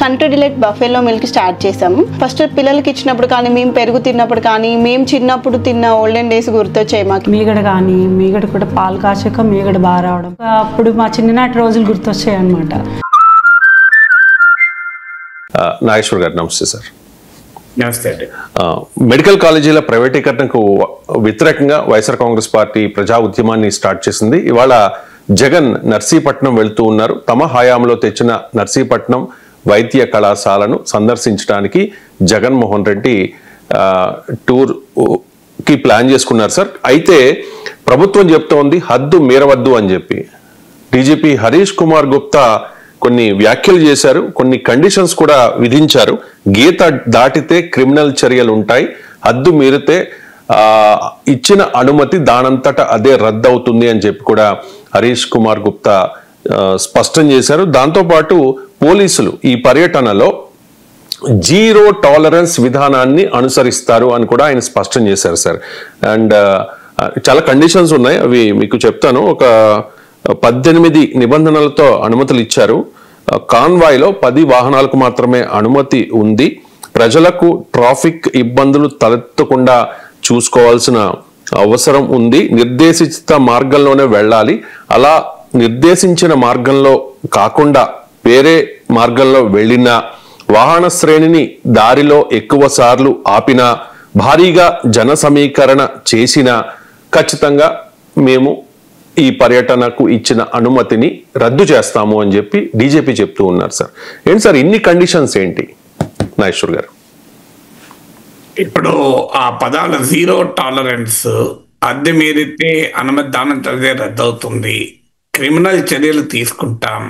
Country delight buffalo milk start చేసాము. First పిల్లలకి ఇచ్చినప్పుడు కానీ, మేము పెరుగు తిన్నప్పుడు కానీ, మేము చిన్నప్పుడు తిన్న ఓల్డెన్ డేస్ గుర్తొచ్చాయి మాకు. మీగడ కూడా పాలు కాచాక మీగడ బాగా రావడం, అప్పుడు మా చిన్ననాటి రోజులు గుర్తొచ్చాయి అన్నమాట. నాగేశ్వర్ గారు నమస్తే సార్. నమస్తే అండి. మెడికల్ కాలేజీల ప్రైవేటీకరణకు వ్యతిరేకంగా వైఎస్ఆర్ కాంగ్రెస్ పార్టీ ప్రజా ఉద్యమాన్ని స్టార్ట్ చేసింది. ఇవాళ జగన్ నర్సీపట్నం వెళ్తూ ఉన్నారు. తమ హయాంలో తెచ్చిన నర్సీపట్నం వైద్య కళాశాలను సందర్శించడానికి జగన్మోహన్ రెడ్డి టూర్ కి ప్లాన్ చేసుకున్నారు సార్. అయితే ప్రభుత్వం చెప్తోంది హద్దు మీరవద్దు అని చెప్పి. డీజీపీ హరీష్ కుమార్ గుప్తా కొన్ని వ్యాఖ్యలు చేశారు, కొన్ని కండిషన్స్ కూడా విధించారు. గీత దాటితే క్రిమినల్ చర్యలు ఉంటాయి, హద్దు మీరితే ఇచ్చిన అనుమతి దానంతట అదే రద్దు అవుతుంది అని చెప్పి కూడా హరీష్ కుమార్ గుప్తా స్పష్టం చేశారు. దాంతోపాటు పోలీసులు ఈ పర్యటనలో జీరో టాలరెన్స్ విధానాన్ని అనుసరిస్తారు అని కూడా ఆయన స్పష్టం చేశారు సార్. అండ్ చాలా కండిషన్స్ ఉన్నాయి, అవి మీకు చెప్తాను. ఒక 18 నిబంధనలతో అనుమతులు ఇచ్చారు. కాన్వాయ్లో 10 వాహనాలకు మాత్రమే అనుమతి ఉంది. ప్రజలకు ట్రాఫిక్ ఇబ్బందులు తలెత్తకుండా చూసుకోవాల్సిన అవసరం ఉంది. నిర్దేశిత మార్గంలోనే వెళ్ళాలి. అలా నిర్దేశించిన మార్గంలో కాకుండా వేరే మార్గంలో వెళ్ళినా, వాహన శ్రేణిని దారిలో ఎక్కువ సార్లు ఆపినా, భారీగా జన సమీకరణ చేసినా ఖచ్చితంగా మేము ఈ పర్యటనకు ఇచ్చిన అనుమతిని రద్దు చేస్తాము అని చెప్పి డీజీపీ చెప్తూ ఉన్నారు సార్. ఏంటి సార్ ఇన్ని కండిషన్స్ ఏంటి నాగేశ్వర్ గారు? ఇప్పుడు ఆ పదాలు జీరో టాలరెన్స్, అద్దె మీరితే అనుమతి దానంతదే రద్దు అవుతుంది, క్రిమినల్ చర్యలు తీసుకుంటాం,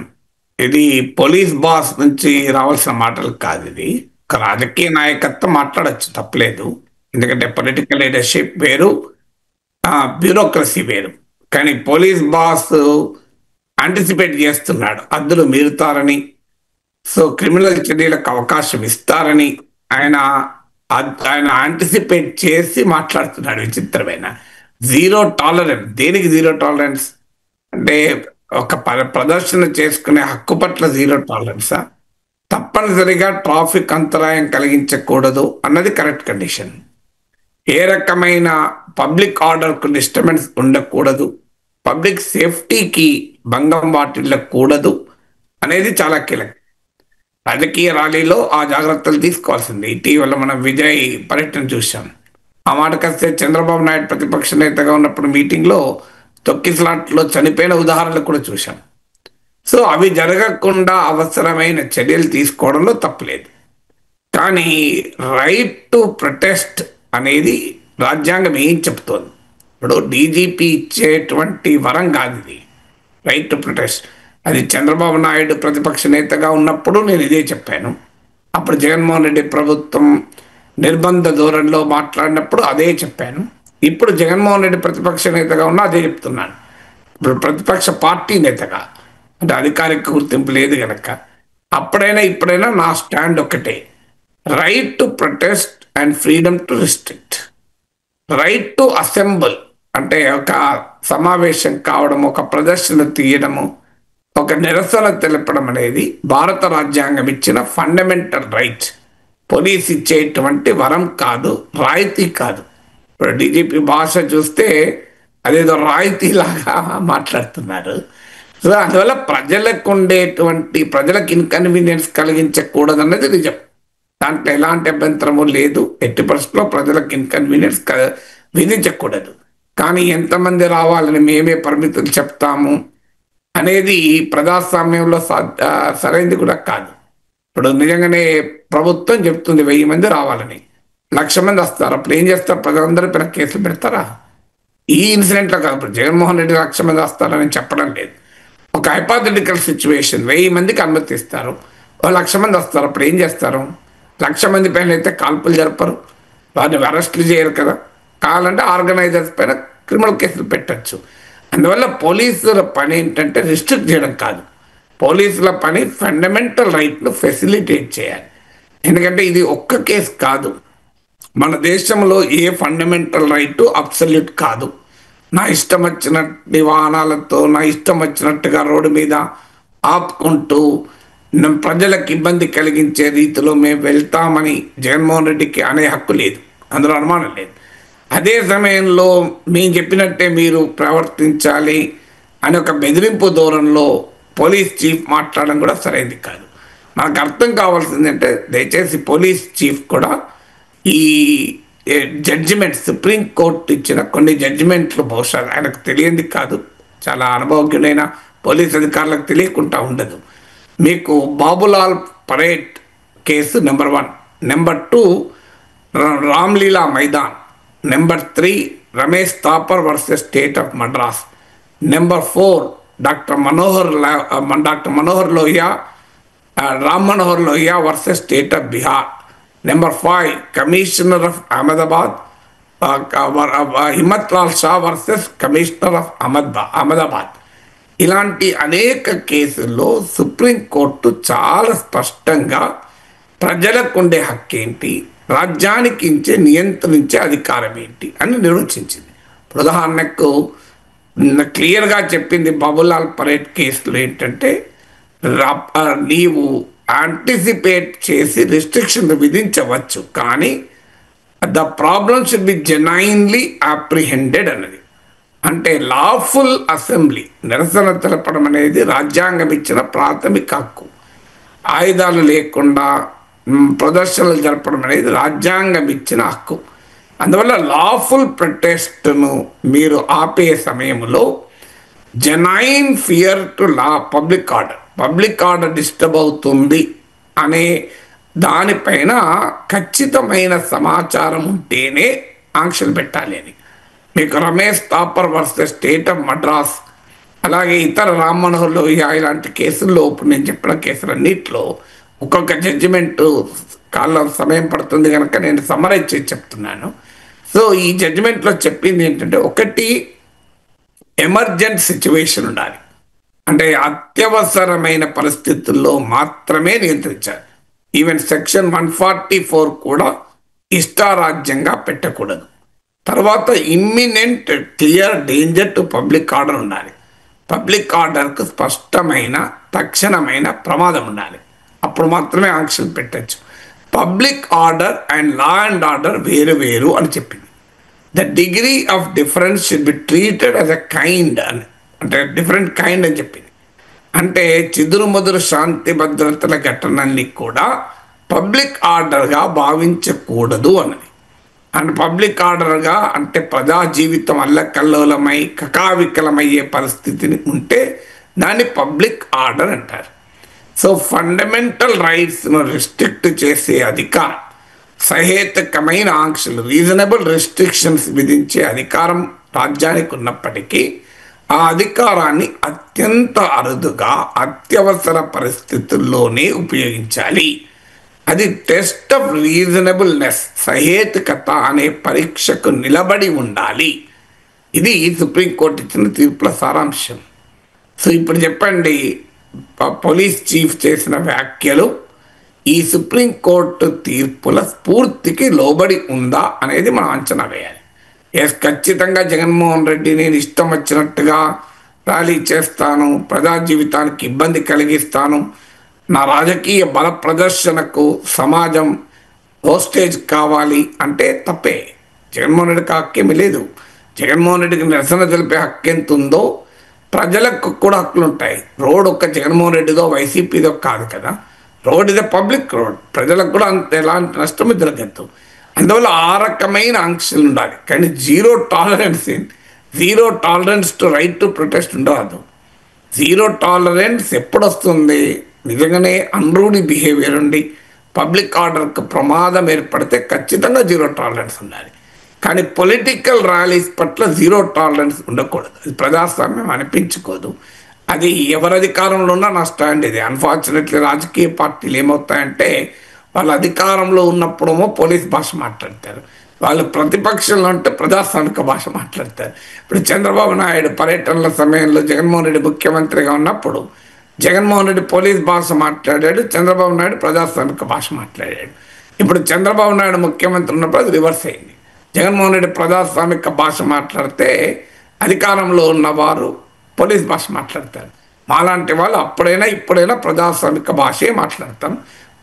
ఇది పోలీస్ బాస్ నుంచి రావాల్సిన మాటలు కాదు. ఇది ఒక రాజకీయ నాయకత్వం మాట్లాడచ్చు, తప్పలేదు. ఎందుకంటే పొలిటికల్ లీడర్షిప్ వేరు, బ్యూరోక్రసీ వేరు. కానీ పోలీస్ బాస్ యాంటిసిపేట్ చేస్తున్నాడు హద్దులు మీరుతారని, సో క్రిమినల్ చర్యలకు అవకాశం ఇస్తారని ఆయన యాంటిసిపేట్ చేసి మాట్లాడుతున్నాడు. విచిత్రమైన జీరో టాలరెన్స్. దేనికి జీరో టాలరెన్స్ అంటే ఒక ప్రదర్శన చేసుకునే హక్కు పట్ల జీరో టాలరెన్సా? తప్పనిసరిగా ట్రాఫిక్ అంతరాయం కలిగించకూడదు అన్నది కరెక్ట్ కండిషన్. ఏ రకమైన పబ్లిక్ ఆర్డర్కు డిస్టర్బెన్స్ ఉండకూడదు, పబ్లిక్ సేఫ్టీకి భంగం వాటిల్లకూడదు అనేది చాలా కీలకం. రాజకీయ ర్యాలీలో ఆ జాగ్రత్తలు తీసుకోవాల్సింది. ఇటీవల మనం విజయ్ పర్యటన చూసాం. ఆ మాటకొస్తే చంద్రబాబు నాయుడు ప్రతిపక్ష నేతగా ఉన్నప్పుడు మీటింగ్లో తొక్కిసలాట్లో చనిపోయిన ఉదాహరణలు కూడా చూసాం. సో అవి జరగకుండా అవసరమైన చర్యలు తీసుకోవడంలో తప్పులేదు. కానీ రైట్ టు ప్రొటెస్ట్ అనేది రాజ్యాంగం ఏం చెప్తోంది? ఇప్పుడు డీజీపీ ఇచ్చేటువంటి వరం కాదు ఇది రైట్ టు ప్రొటెస్ట్. అది చంద్రబాబు నాయుడు ప్రతిపక్ష నేతగా ఉన్నప్పుడు నేను ఇదే చెప్పాను. అప్పుడు జగన్మోహన్ రెడ్డి ప్రభుత్వం నిర్బంధ ధోరణిలో మాట్లాడినప్పుడు అదే చెప్పాను. ఇప్పుడు జగన్మోహన్ రెడ్డి ప్రతిపక్ష నేతగా ఉన్నా అదే చెప్తున్నాను. ఇప్పుడు ప్రతిపక్ష పార్టీ నేతగా, అంటే అధికారిక గుర్తింపు లేదు కనుక అప్పుడైనా ఇప్పుడైనా నా స్టాండ్ ఒకటే, right to protest and freedom to restrict. Right to assemble అంటే ఒక సమావేశం కావడం, ఒక ప్రదర్శన తీయడము, ఒక నిరసన తెలపడం అనేది భారత రాజ్యాంగం ఇచ్చిన ఫండమెంటల్ రైట్. పోలీస్ ఇచ్చేటువంటి వరం కాదు, రాయితీ కాదు. ఇప్పుడు డీజీపీ భాష చూస్తే అదేదో రాయితీలాగా మాట్లాడుతున్నారు. సో అందువల్ల ప్రజలకు ఉండేటువంటి, ప్రజలకు ఇన్కన్వీనియన్స్ కలిగించకూడదన్నది నిజం. దాంట్లో ఎలాంటి అభ్యంతరము లేదు. ఎట్టి పరిస్థితుల్లో ప్రజలకు ఇన్కన్వీనియన్స్ విధించకూడదు. కానీ ఎంతమంది రావాలని మేమే పరిమితులు చెప్తాము అనేది ప్రజాస్వామ్యంలో సరైనది కూడా కాదు. ఇప్పుడు నిజంగానే ప్రభుత్వం చెప్తుంది 1000 మంది రావాలని, 1,00,000 మంది వస్తారు. అప్పుడు ఏం చేస్తారు? ప్రజలందరూ పైన కేసులు పెడతారా? ఈ ఇన్సిడెంట్లో కాదు. ఇప్పుడు జగన్మోహన్ రెడ్డి 1,00,000 మంది వస్తారని చెప్పడం లేదు. ఒక హైపోథెటికల్ సిచ్యువేషన్, 1000 మందికి అనుమతిస్తారు, 1,00,000 మంది వస్తారు. అప్పుడు ఏం చేస్తారు? 1,00,000 మంది పైన అయితే కాల్పులు జరపరు, వారిని అరెస్టులు చేయరు కదా. కావాలంటే ఆర్గనైజర్స్ పైన క్రిమినల్ కేసులు పెట్టచ్చు. అందువల్ల పోలీసుల పని ఏంటంటే రిస్ట్రిక్ట్ చేయడం కాదు. పోలీసుల పని ఫండమెంటల్ రైట్ను ఫెసిలిటేట్ చేయాలి. ఎందుకంటే ఇది ఒక్క కేసు కాదు. మన దేశంలో ఏ ఫండమెంటల్ రైట్ అబ్సల్యూట్ కాదు. నా ఇష్టం వచ్చినట్టు వాహనాలతో, నా ఇష్టం వచ్చినట్టుగా రోడ్డు మీద ఆపుకుంటూ ప్రజలకు ఇబ్బంది కలిగించే రీతిలో మేము వెళ్తామని జగన్మోహన్ రెడ్డికి అనే హక్కు లేదు, అందులో అనుమానం లేదు. అదే సమయంలో మేము చెప్పినట్టే మీరు ప్రవర్తించాలి అని ఒక బెదిరింపు ధోరణిలో పోలీస్ చీఫ్ మాట్లాడడం కూడా సరైనది కాదు. మనకు అర్థం కావాల్సింది అంటే దయచేసి పోలీస్ చీఫ్ కూడా ఈ జడ్జిమెంట్ సుప్రీంకోర్టు ఇచ్చిన కొన్ని జడ్జిమెంట్లు బహుశా ఆయనకు తెలియంది కాదు, చాలా అనుభవజ్ఞుడైన పోలీస్ అధికారులకు తెలియకుండా ఉండదు. మీకు Babulal parade case number 1, number 2 Ramlila Maidan, number 3 Ramesh Thapar versus state of Madras, number 4 doctor Manohar Lohia Ram Manohar Lohia versus state of Bihar, number 5 commissioner of Ahmedabad Himmat Lal Shah versus commissioner of Ahmedabad. ఇలాంటి అనేక కేసుల్లో సుప్రీంకోర్టు చాలా స్పష్టంగా ప్రజలకు ఉండే హక్కు ఏంటి, రాజ్యానికి నియంత్రించే అధికారం ఏంటి అని నిర్వచించింది. ఉదాహరణకు క్లియర్గా చెప్పింది బాబులాల్ పరేడ్ కేసులో ఏంటంటే నీవు యాంటిసిపేట్ చేసి రిస్ట్రిక్షన్ విధించవచ్చు, కానీ the problem should be genuinely apprehended అన్నది. అంటే లాఫుల్ అసెంబ్లీ నిరసన తెలపడం అనేది రాజ్యాంగం ఇచ్చిన ప్రాథమిక హక్కు. ఆయుధాలు లేకుండా ప్రదర్శనలు జరపడం అనేది రాజ్యాంగం ఇచ్చిన హక్కు. అందువల్ల లాఫుల్ ప్రొటెస్ట్ను మీరు ఆపే సమయంలో genuine fear to law public order disturb అవుతుంది అనే దానిపైన ఖచ్చితమైన సమాచారం ఉంటేనే ఆంక్షలు పెట్టాలి అని. మీకు Ramesh Thapar versus state of Madras, అలాగే ఇతర రామ్ మనోహర్ లోహియా ఇలాంటి కేసుల్లో ఇప్పుడు నేను చెప్పిన కేసులన్నింటిలో ఒక్కొక్క జడ్జిమెంట్ కాలం సమయం పడుతుంది కనుక నేను సమ్మరైజ్ చేసి చెప్తున్నాను. సో ఈ జడ్జిమెంట్లో చెప్పింది ఏంటంటే, ఒకటి ఎమర్జెంట్ సిచ్యువేషన్ ఉండాలి, అంటే అత్యవసరమైన పరిస్థితుల్లో మాత్రమే నియంత్రించాలి. ఈవెన్ సెక్షన్ 144 కూడా ఇష్టారాజ్యంగా పెట్టకూడదు. తర్వాత imminent clear danger to public order ఉండాలి. పబ్లిక్ ఆర్డర్కు స్పష్టమైన తక్షణమైన ప్రమాదం ఉండాలి, అప్పుడు మాత్రమే ఆంక్షలు పెట్టచ్చు. Public order and law and order వేరు వేరు అని చెప్పింది. The degree of difference should be treated as a kind అని, అంటే డిఫరెంట్ కైండ్ అని చెప్పింది. అంటే చిదురుమదురు శాంతి భద్రతల ఘటనల్ని కూడా పబ్లిక్ ఆర్డర్గా భావించకూడదు అన్నది. అండ్ పబ్లిక్ ఆర్డర్గా అంటే ప్రజా జీవితం అల్లకల్లోలమై కకావికలమయ్యే పరిస్థితిని ఉంటే దాన్ని పబ్లిక్ ఆర్డర్ అంటారు. సో ఫండమెంటల్ రైట్స్ను రిస్ట్రిక్ట్ చేసే అధికారం, సహేతుకమైన ఆంక్షలు రీజనబుల్ రెస్ట్రిక్షన్స్ విధించే అధికారం రాజ్యానికి ఉన్నప్పటికీ ఆ అధికారాన్ని అత్యంత అరుదుగా అత్యవసర పరిస్థితుల్లోనే ఉపయోగించాలి. అది టెస్ట్ ఆఫ్ రీజనబుల్నెస్, సహేతుకత అనే పరీక్షకు నిలబడి ఉండాలి. ఇది సుప్రీంకోర్టు ఇచ్చిన తీర్పుల సారాంశం. సో ఇప్పుడు చెప్పండి, పోలీస్ చీఫ్ చేసిన వ్యాఖ్యలు ఈ సుప్రీంకోర్టు తీర్పుల స్ఫూర్తికి లోబడి ఉందా అనేది మనం అంచనా వేయాలి. ఖచ్చితంగా జగన్మోహన్ రెడ్డి నేను ఇష్టం వచ్చినట్టుగా ర్యాలీ చేస్తాను, ప్రజా జీవితానికి ఇబ్బంది కలిగిస్తాను, నా రాజకీయ బల ప్రదర్శనకు సమాజం హోస్టేజ్ కావాలి అంటే తప్పే. జగన్మోహన్ రెడ్డికి హక్కేమీ లేదు. జగన్మోహన్ రెడ్డికి నిరసన తెలిపే హక్కు ఎంత ఉందో ప్రజలకు కూడా హక్కులు ఉంటాయి. రోడ్ ఒక్క జగన్మోహన్ రెడ్డిదో వైసీపీదో కాదు కదా, రోడ్ ఇదే పబ్లిక్ రోడ్, ప్రజలకు కూడా అంత ఎలాంటి నష్టం జరగద్దు. అందువల్ల ఆ రకమైన ఆంక్షలు ఉండాలి. కానీ zero tolerance to right to protest ఉండదు. జీరో టాలరెన్స్ ఎప్పుడు వస్తుంది? నిజంగానే అన్రూఢి బిహేవియర్ ఉండి పబ్లిక్ ఆర్డర్కు ప్రమాదం ఏర్పడితే ఖచ్చితంగా జీరో టాలరెన్స్ ఉండాలి. కానీ పొలిటికల్ ర్యాలీస్ పట్ల జీరో టాలరెన్స్ ఉండకూడదు. అది ప్రజాస్వామ్యం అనిపించుకోదు. అది ఎవరి అధికారంలో ఉన్నా నా స్టాండ్ ఇది. అన్ఫార్చునేట్లీ రాజకీయ పార్టీలు ఏమవుతాయంటే, వాళ్ళు అధికారంలో ఉన్నప్పుడేమో పోలీస్ భాష మాట్లాడతారు, వాళ్ళు ప్రతిపక్షంలో ఉంటే ప్రజాస్వామిక భాష మాట్లాడతారు. ఇప్పుడు చంద్రబాబు నాయుడు పర్యటనల సమయంలో జగన్మోహన్ రెడ్డి ముఖ్యమంత్రిగా ఉన్నప్పుడు జగన్మోహన్ రెడ్డి పోలీస్ భాష మాట్లాడాడు, చంద్రబాబు నాయుడు ప్రజాస్వామిక భాష మాట్లాడాడు. ఇప్పుడు చంద్రబాబు నాయుడు ముఖ్యమంత్రి ఉన్నప్పుడు అది రివర్స్ అయింది. జగన్మోహన్ రెడ్డి ప్రజాస్వామిక భాష మాట్లాడితే అధికారంలో ఉన్నవారు పోలీస్ భాష మాట్లాడతారు. మాలాంటి వాళ్ళు అప్పుడైనా ఇప్పుడైనా ప్రజాస్వామిక భాషే మాట్లాడతాం.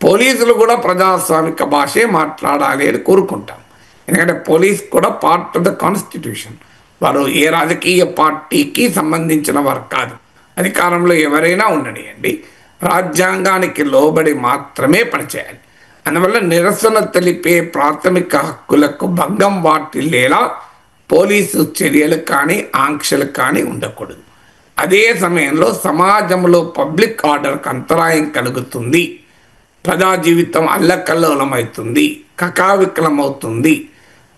పోలీసులు కూడా ప్రజాస్వామిక భాషే మాట్లాడాలి అని కోరుకుంటాం. ఎందుకంటే పోలీస్ కూడా పార్ట్ ఆఫ్ ద కాన్స్టిట్యూషన్. వారు ఏ రాజకీయ పార్టీకి సంబంధించిన వారు కాదు. అధికారంలో ఎవరైనా ఉండనియండి, రాజ్యాంగానికి లోబడి మాత్రమే పనిచేయాలి. అందువల్ల నిరసన తెలిపే ప్రాథమిక హక్కులకు భంగం వాటిల్లేలా పోలీసు చర్యలు కానీ ఆంక్షలు కానీ ఉండకూడదు. అదే సమయంలో సమాజంలో పబ్లిక్ ఆర్డర్కి అంతరాయం కలుగుతుంది, ప్రజా జీవితం అల్లకల్లోలమవుతుంది, కకావికలమవుతుంది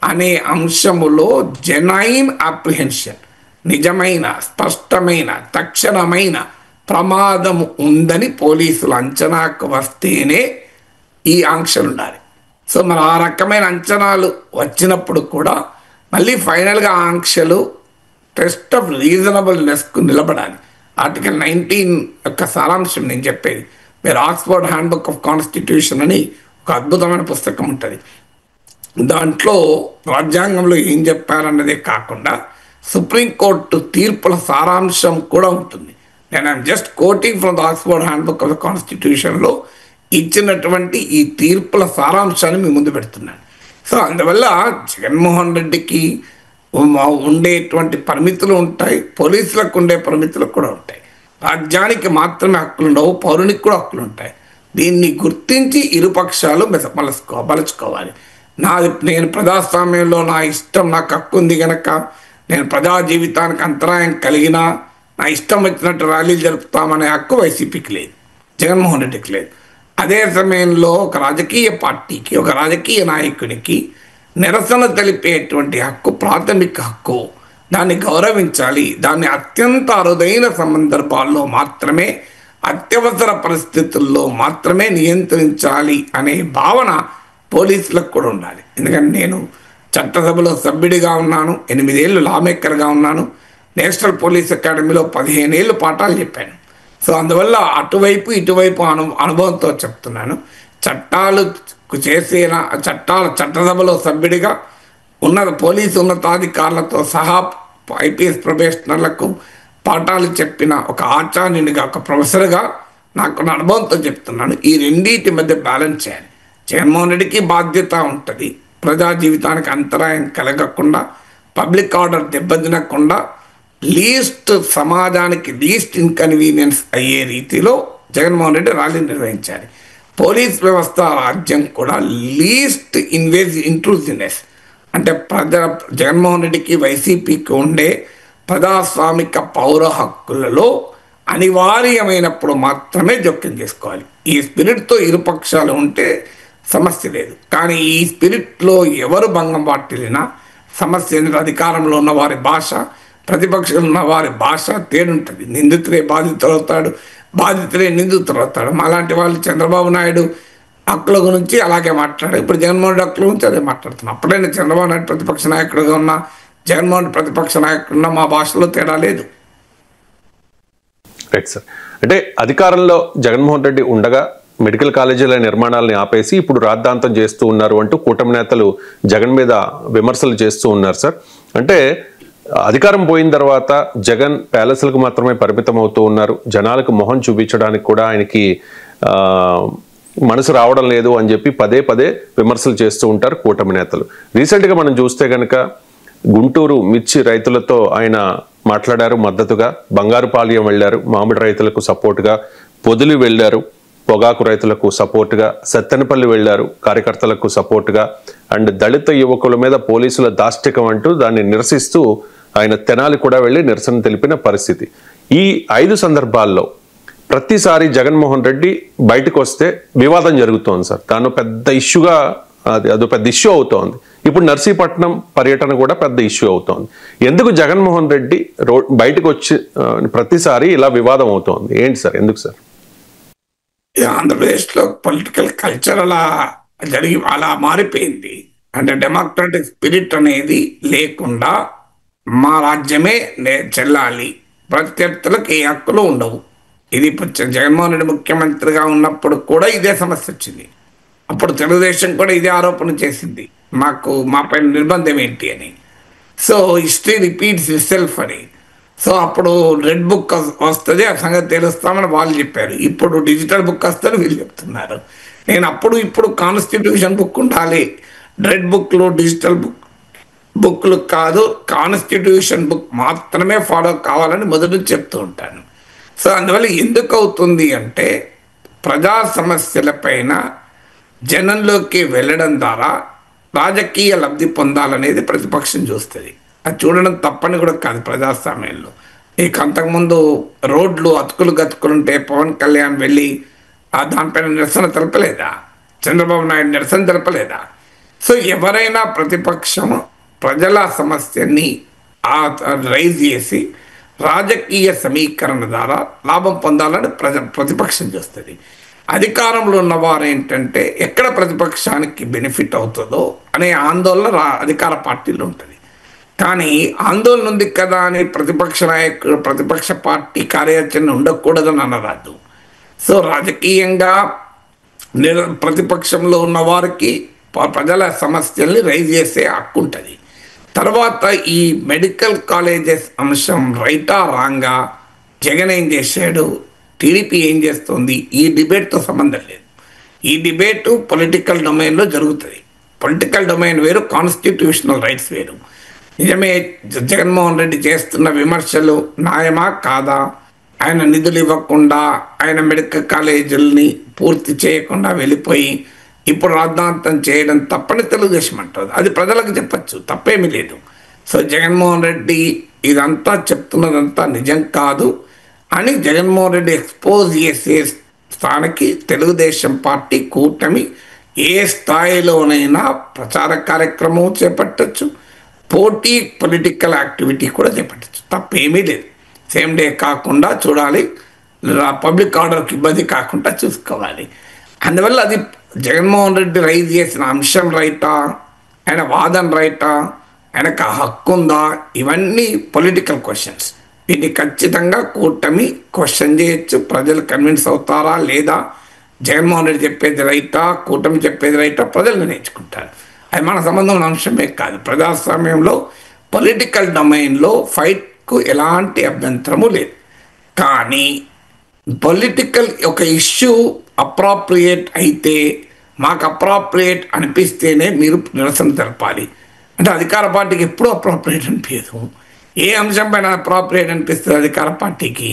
అనే అంశములో జెన్యూన్ అప్రిహెన్షన్, నిజమైన స్పష్టమైన తక్షణమైన ప్రమాదం ఉందని పోలీసులు అంచనాకు వస్తేనే ఈ ఆంక్షలు ఉండాలి. సో మరి ఆ రకమైన అంచనాలు వచ్చినప్పుడు కూడా మళ్ళీ ఫైనల్గా ఆంక్షలు టెస్ట్ ఆఫ్ రీజనబుల్నెస్కు నిలబడాలి. ఆర్టికల్ 19 యొక్క సారాంశం నేను చెప్పేది. మీరు ఆక్స్ఫర్డ్ హ్యాండ్బుక్ ఆఫ్ కాన్స్టిట్యూషన్ అని ఒక అద్భుతమైన పుస్తకం ఉంటుంది. దాంట్లో రాజ్యాంగంలో ఏం చెప్పారన్నదే కాకుండా సుప్రీంకోర్టు తీర్పుల సారాంశం కూడా ఉంటుంది. నేను I'm just quoting from the Oxford handbook of the కాన్స్టిట్యూషన్లో ఇచ్చినటువంటి ఈ తీర్పుల సారాంశాన్ని మీ ముందు పెడుతున్నాను. సో అందువల్ల జగన్మోహన్ రెడ్డికి ఉండేటువంటి పరిమితులు ఉంటాయి, పోలీసులకు ఉండే పరిమితులు కూడా ఉంటాయి. రాజ్యానికి మాత్రమే హక్కులు ఉండవు, పౌరునికి కూడా హక్కులు ఉంటాయి. దీన్ని గుర్తించి ఇరుపక్షాలు మలుచుకోవాలి. నేను ప్రజాస్వామ్యంలో నా ఇష్టం, నాకు హక్కు ఉంది కనుక నేను ప్రజా జీవితానికి అంతరాయం కలిగినా నా ఇష్టం వచ్చినట్టు ర్యాలీలు జరుపుతామనే హక్కు వైసీపీకి లేదు, జగన్మోహన్ రెడ్డికి లేదు. అదే సమయంలో ఒక రాజకీయ పార్టీకి, ఒక రాజకీయ నాయకునికి నిరసన తెలిపేటువంటి హక్కు ప్రాథమిక హక్కు. దాన్ని గౌరవించాలి. దాన్ని అత్యంత అరుదైన సందర్భాల్లో మాత్రమే, అత్యవసర పరిస్థితుల్లో మాత్రమే నియంత్రించాలి అనే భావన పోలీసులకు కూడా ఉండాలి. ఎందుకంటే నేను చట్టసభలో సభ్యుడిగా ఉన్నాను, 8 ఏళ్ళు లా మేకర్గా ఉన్నాను, నేషనల్ పోలీస్ అకాడమీలో 15 ఏళ్ళు పాఠాలు చెప్పాను. సో అందువల్ల అటువైపు ఇటువైపు అనుభవంతో చెప్తున్నాను. చట్టాలు చేసిన చట్టసభలో సభ్యుడిగా పోలీసు ఉన్నతాధికారులతో సహా ఐపీఎస్ ప్రొబేషనర్లకు పాఠాలు చెప్పిన ఒక ఆచార్యునిగా, ఒక ప్రొఫెసర్గా నాకున్న అనుభవంతో చెప్తున్నాను. ఈ రెండింటి మధ్య బ్యాలెన్స్ చేయాలి. జగన్మోహన్ రెడ్డికి బాధ్యత ఉంటుంది, ప్రజా జీవితానికి అంతరాయం కలగకుండా, పబ్లిక్ ఆర్డర్ దెబ్బతినకుండా, సమాజానికి లీస్ట్ ఇన్కన్వీనియన్స్ అయ్యే రీతిలో జగన్మోహన్ రెడ్డి ర్యాలీ నిర్వహించాలి. పోలీస్ వ్యవస్థ రాజ్యం కూడా లీస్ట్ ఇంట్రూసివ్నెస్ అంటే జగన్మోహన్ రెడ్డికి వైసీపీకి ఉండే ప్రజాస్వామిక పౌర హక్కులలో అనివార్యమైనప్పుడు మాత్రమే జోక్యం చేసుకోవాలి. ఈ స్పిరిట్తో ఇరుపక్షాలు ఉంటే సమస్య లేదు. కానీ ఈ స్పిరిట్లో ఎవరు భంగం వాటిల్లినా సమస్య. అధికారంలో ఉన్న వారి భాష, ప్రతిపక్షంలో ఉన్న వారి భాష తేడుంటుంది. నిందితుడే బాధితులు అవుతాడు, బాధితులే నిందితులు అవుతాడు. అలాంటి వాళ్ళు చంద్రబాబు నాయుడు హక్కుల గురించి అలాగే మాట్లాడారు. ఇప్పుడు జగన్మోహన్ రెడ్డి హక్కుల గురించి అదే మాట్లాడుతున్నాం. అప్పుడైనా చంద్రబాబు నాయుడు ప్రతిపక్ష నాయకుడిగా ఉన్నా, జగన్మోహన్ రెడ్డి ప్రతిపక్ష నాయకుడు ఉన్నా, మా భాషలో తేడా లేదు. Right sir. అంటే అధికారంలో జగన్మోహన్ రెడ్డి ఉండగా మెడికల్ కాలేజీల నిర్మాణాలని ఆపేసి ఇప్పుడు రాద్ధాంతం చేస్తూ ఉన్నారు అంటూ కూటమి నేతలు జగన్ మీద విమర్శలు చేస్తూ ఉన్నారు సార్. అంటే అధికారం పోయిన తర్వాత జగన్ ప్యాలెస్లకు మాత్రమే పరిమితం అవుతూ ఉన్నారు. జనాలకు మొహం చూపించడానికి కూడా ఆయనకి మనసు రావడం లేదు అని చెప్పి పదే పదే విమర్శలు చేస్తూ ఉంటారు కూటమి నేతలు. రీసెంట్గా మనం చూస్తే కనుక గుంటూరు మిర్చి రైతులతో ఆయన మాట్లాడారు మద్దతుగా, బంగారుపాళ్యం వెళ్ళారు మామిడి రైతులకు సపోర్టుగా, పొదిలి వెళ్ళారు పొగాకు రైతులకు సపోర్టుగా, సత్తెనపల్లి వెళ్ళారు కార్యకర్తలకు సపోర్టుగా, అండ్ దళిత యువకుల మీద పోలీసుల దాష్టికం అంటూ దాన్ని నిరసిస్తూ ఆయన తెనాలి కూడా వెళ్ళి నిరసన తెలిపిన పరిస్థితి. ఈ 5 సందర్భాల్లో ప్రతిసారి జగన్మోహన్ రెడ్డి బయటకు వస్తే వివాదం జరుగుతోంది సార్. తాను పెద్ద ఇష్యూగా అదో పెద్ద ఇష్యూ అవుతోంది. ఇప్పుడు నర్సీపట్నం పర్యటన కూడా పెద్ద ఇష్యూ అవుతోంది. ఎందుకు జగన్మోహన్ రెడ్డి బయటకు వచ్చి ప్రతిసారి ఇలా వివాదం అవుతోంది? ఏంటి సార్, ఎందుకు సార్? ఆంధ్రప్రదేశ్లో పొలిటికల్ కల్చర్ అలా మారిపోయింది. అంటే డెమోక్రాటిక్ స్పిరిట్ అనేది లేకుండా మా రాజ్యమే చెల్లాలి, ప్రత్యర్థులకు ఏ హక్కులు ఉండవు. ఇది జగన్మోహన్ రెడ్డి ముఖ్యమంత్రిగా ఉన్నప్పుడు కూడా ఇదే సమస్య వచ్చింది. అప్పుడు తెలుగుదేశం కూడా ఇదే ఆరోపణ చేసింది, మా పైన నిర్బంధం ఏంటి అని. సో హిస్టరీ రిపీట్స్ ఇట్సెల్ఫ్ అని. సో అప్పుడు రెడ్ బుక్ వస్తుంది, ఆ సంగతి తెలుస్తామని వాళ్ళు చెప్పారు. ఇప్పుడు డిజిటల్ బుక్ వస్తుంది వీళ్ళు చెప్తున్నారు. నేను అప్పుడు ఇప్పుడు కాన్స్టిట్యూషన్ బుక్ ఉండాలి, రెడ్ బుక్లు డిజిటల్ బుక్లు కాదు, కాన్స్టిట్యూషన్ బుక్ మాత్రమే ఫాలో కావాలని మొదటి చెప్తూ ఉంటాను. సో అందువల్ల ఎందుకు అవుతుంది అంటే ప్రజా సమస్యలపైన జనంలోకి వెళ్ళడం ద్వారా రాజకీయ లబ్ధి పొందాలనేది ప్రతిపక్షం చూస్తుంది. అది చూడడం తప్పని కూడా కాదు. ప్రజాస్వామ్యంలో నీకు అంతకుముందు రోడ్లు అతుకులు గతుకులుంటే పవన్ కళ్యాణ్ వెళ్ళి దానిపైన నిరసన తెలపలేదా? చంద్రబాబు నాయుడు నిరసన తెలపలేదా? సో ఎవరైనా ప్రతిపక్షం ప్రజల సమస్యని రైజ్ చేసి రాజకీయ సమీకరణ ద్వారా లాభం పొందాలని ప్రతిపక్షం చేస్తుంది. అధికారంలో ఉన్నవారు ఏంటంటే ఎక్కడ ప్రతిపక్షానికి బెనిఫిట్ అవుతుందో అనే ఆందోళన అధికార పార్టీలో ఉంటుంది. కానీ ఆందోళన ఉంది కదా అని ప్రతిపక్ష నాయకుడు ప్రతిపక్ష పార్టీ కార్యాచరణ ఉండకూడదని అనరాదు. సో రాజకీయంగా ప్రతిపక్షంలో ఉన్న వారికి ప్రజల సమస్యల్ని రైజ్ చేసే హక్కు ఉంటుంది. తర్వాత ఈ మెడికల్ కాలేజెస్ అంశం రైటా రాంగా, జగన్ ఏం చేశాడు, టీడీపీ ఏం చేస్తుంది, ఈ డిబేట్తో సంబంధం లేదు. ఈ డిబేటు పొలిటికల్ డొమైన్లో జరుగుతుంది. పొలిటికల్ డొమైన్ వేరు, కాన్స్టిట్యూషనల్ రైట్స్ వేరు. నిజమే జగన్మోహన్ రెడ్డి చేస్తున్న విమర్శలు న్యాయమా కాదా, ఆయన నిధులు ఇవ్వకుండా ఆయన మెడికల్ కాలేజీలని పూర్తి చేయకుండా వెళ్ళిపోయి ఇప్పుడు రాద్ధాంతం చేయడం తప్పని తెలుగుదేశం అంటుంది. అది ప్రజలకు చెప్పచ్చు, తప్పేమీ లేదు. సో జగన్మోహన్ రెడ్డి ఇదంతా చెప్తున్నదంతా నిజం కాదు అని జగన్మోహన్ రెడ్డి ఎక్స్పోజ్ చేసే స్థానికి తెలుగుదేశం పార్టీ కూటమి ఏ స్థాయిలోనైనా ప్రచార కార్యక్రమం చేపట్టచ్చు, పోటీ పొలిటికల్ యాక్టివిటీ కూడా చేపట్టచ్చు, తప్పేమీ లేదు. సేమ్ డే కాకుండా చూడాలి, పబ్లిక్ ఆర్డర్కి ఇబ్బంది కాకుండా చూసుకోవాలి. అందువల్ల అది జగన్మోహన్ రెడ్డి రైజ్ చేసిన అంశం రైటా, ఆయన వాదన రైటా, ఆయనకు ఆ హక్కు ఉందా, ఇవన్నీ పొలిటికల్ క్వశ్చన్స్. వీటిని ఖచ్చితంగా కూటమి క్వశ్చన్ చేయొచ్చు. ప్రజలు కన్విన్స్ అవుతారా లేదా, జగన్మోహన్ రెడ్డి చెప్పేది రైటా, కూటమి చెప్పేది రైటా, ప్రజలు నిర్ణయించుకుంటారు. అది మన సంబంధం ఉన్న అంశమే కాదు. ప్రజాస్వామ్యంలో పొలిటికల్ డొమైన్లో ఫైట్కు ఎలాంటి అభ్యంతరము లేదు. కానీ పొలిటికల్ ఒక ఇష్యూ అప్రాప్రియేట్ అయితే, మాకు అప్రాప్రియేట్ అనిపిస్తేనే మీరు నిరసన తెలపాలి. అంటే అధికార పార్టీకి ఎప్పుడూ అప్రాప్రియేట్ అనిపించదు. ఏ అంశం పైన అప్రాప్రియేట్ అనిపిస్తుంది అధికార పార్టీకి?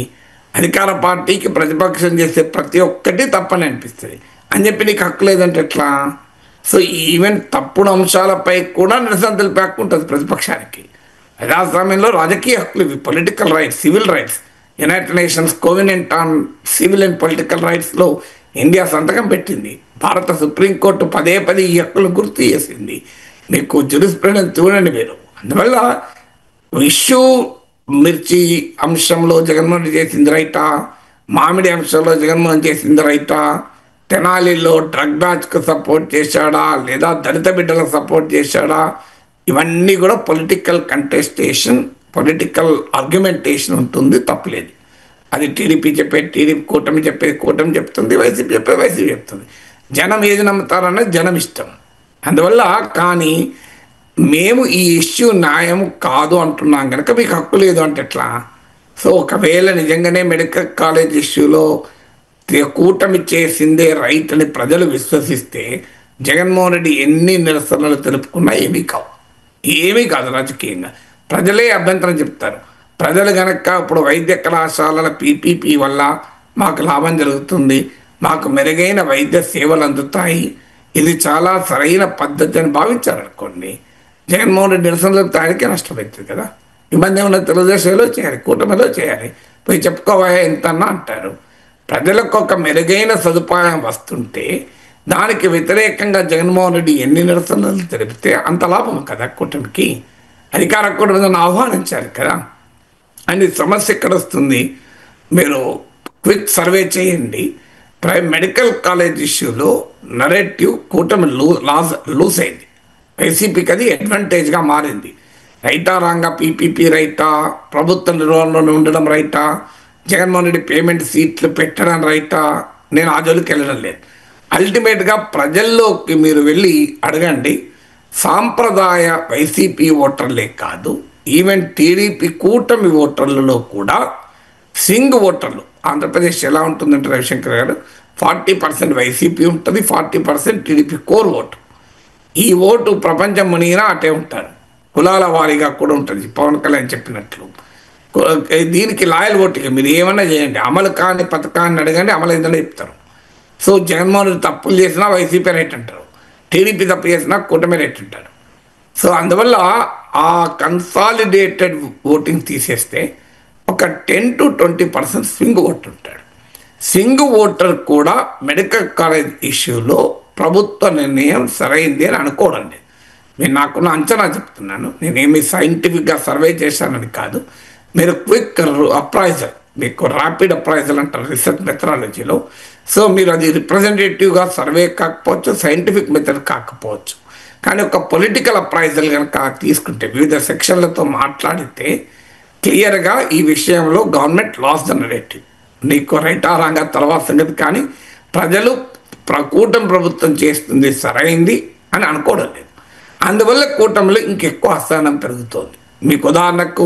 అధికార పార్టీకి ప్రతిపక్షం చేసే ప్రతి ఒక్కటి తప్పని అనిపిస్తుంది అని చెప్పి నీకు హక్కు లేదంటే ఎట్లా? సో ఈవెన్ తప్పుడు అంశాలపై కూడా నిరసన తెలిపే హక్కు ఉంటుంది ప్రతిపక్షానికి. ప్రజాస్వామ్యంలో రాజకీయ హక్కులు ఇవి, political rights, civil rights. United Nations covenant on civil and political రైట్స్లో ఇండియా సంతకం పెట్టింది. భారత సుప్రీంకోర్టు పదే ఈ హక్కులు గుర్తు చేసింది. మీకు జురిస్ప్రుడెన్స్ చూడండి మీరు. అందువల్ల ఇష్యూ మిర్చి అంశంలో జగన్మోహన్ చేసింది రైటా, మామిడి అంశంలో జగన్మోహన్ చేసింది రైటా, తెనాలిలో డ్రగ్ బ్యాచ్కు సపోర్ట్ చేశాడా లేదా దళిత బిడ్డలకు సపోర్ట్ చేశాడా, ఇవన్నీ కూడా పొలిటికల్ కంటెస్టేషన్, పొలిటికల్ ఆర్గ్యుమెంటేషన్ ఉంటుంది, తప్పలేదు. అది టీడీపీ చెప్పేది టీడీపీ, కూటమి చెప్పేది కూటమి చెప్తుంది, వైసీపీ చెప్పేది వైసీపీ చెప్తుంది. జనం ఏది నమ్ముతారన్నది జనం ఇష్టం. అందువల్ల కానీ మేము ఈ ఇష్యూ న్యాయం కాదు అంటున్నాం కనుక మీకు హక్కు లేదు అంటే ఎట్లా? సో ఒకవేళ నిజంగానే మెడికల్ కాలేజ్ ఇష్యూలో కూటమి చేసిందే రైట్ అని ప్రజలు విశ్వసిస్తే జగన్మోహన్ రెడ్డి ఎన్ని నిరసనలు తెలుపుకున్నా ఏమీ కాదు రాజకీయంగా. ప్రజలే అభ్యంతరం చెప్తారు. ప్రజలు కనుక ఇప్పుడు వైద్య కళాశాలల పీపీపీ వల్ల మాకు లాభం జరుగుతుంది, మాకు మెరుగైన వైద్య సేవలు అందుతాయి, ఇది చాలా సరైన పద్ధతి అని భావించారనుకోండి, జగన్మోహన్ రెడ్డి నిరసనలు ఆయనకే నష్టమవుతుంది కదా. ఇబ్బంది ఏమన్నా తెలుగుదేశంలో చేయాలి, కూటమిలో చేయాలి, పోయి చెప్పుకోవా ఎంతన్నా అంటారు. ప్రజలకు ఒక మెరుగైన సదుపాయం వస్తుంటే దానికి వ్యతిరేకంగా జగన్మోహన్ రెడ్డి ఎన్ని నిరసనలు తెలిపితే అంత లాభం కదా కూటమికి. అధికార కూటమిని ఆహ్వానించారు కదా. అని సమస్య ఎక్కడ వస్తుంది? మీరు క్విక్ సర్వే చేయండి. మెడికల్ కాలేజ్ ఇష్యూలో నరేటివ్ కూటమి లూజ్ అయింది. వైసీపీకి అది అడ్వాంటేజ్గా మారింది. రైటా రాంగా, పీపీపీ రైటా, ప్రభుత్వ నిర్వహణలో ఉండడం రైటా, జగన్మోహన్ రెడ్డి పేమెంట్ సీట్లు పెట్టడం రైటా, నేను ఆ జోలికి వెళ్ళడం లేదు. అల్టిమేట్గా ప్రజల్లోకి మీరు వెళ్ళి అడగండి. సాంప్రదాయ వైసీపీ ఓటర్లే కాదు, ఈవెన్ టీడీపీ కూటమి ఓటర్లలో కూడా సింగ్ ఓటర్లు, ఆంధ్రప్రదేశ్ ఎలా ఉంటుందంటే రవిశంకర్ గారు 40% వైసీపీ ఉంటుంది, 40% టీడీపీ కోర్ ఓటు. ఈ ఓటు ప్రపంచం మునిగినా అటే ఉంటారు. కులాల వారీగా కూడా ఉంటుంది పవన్ కళ్యాణ్ చెప్పినట్లు. దీనికి లాయల్ ఓటుగా మీరు ఏమన్నా చేయండి, అమలు కాని పథకాన్ని అడగండి, అమలు అయిందని చెప్తారు. సో జగన్మోహన్ రెడ్డి తప్పులు చేసినా వైసీపీ రైట్ అంటారు, టీడీపీ తప్పు చేసినా కూటమి రైట్ అంటారు. సో అందువల్ల ఆ కన్సాలిడేటెడ్ ఓటింగ్ తీసేస్తే ఒక 10 to 20% స్వింగ్ ఓటర్ ఉంటాడు. స్వింగ్ ఓటర్ కూడా మెడికల్ కాలేజ్ ఇష్యూలో ప్రభుత్వ నిర్ణయం సరైంది అని అనుకోడండి. నేను నాకున్న అంచనా చెప్తున్నాను, నేనేమి సైంటిఫిక్గా సర్వే చేశానని కాదు. మీరు క్విక్ అప్రైజల్, మీకు ర్యాపిడ్ అప్రైజల్ అంటారు రీసెర్చ్ మెథడాలజీలో. సో మీరు అది రిప్రజెంటేటివ్గా సర్వే కాకపోవచ్చు, సైంటిఫిక్ మెథడ్ కాకపోవచ్చు, కానీ ఒక పొలిటికల్ అప్రైజల్ కనుక తీసుకుంటే వివిధ సెక్షన్లతో మాట్లాడితే క్లియర్గా ఈ విషయంలో గవర్నమెంట్ లాస్ ద నరేటివ్. నీకు రైట్ ఆ రాంగా తర్వాత సంగతి, కానీ ప్రజలు కూటమి ప్రభుత్వం చేస్తుంది సరైంది అని అనుకోవడం లేదు. అందువల్ల కూటమిలో ఇంకెక్కువ అసహనం పెరుగుతోంది. మీకు ఉదాహరణకు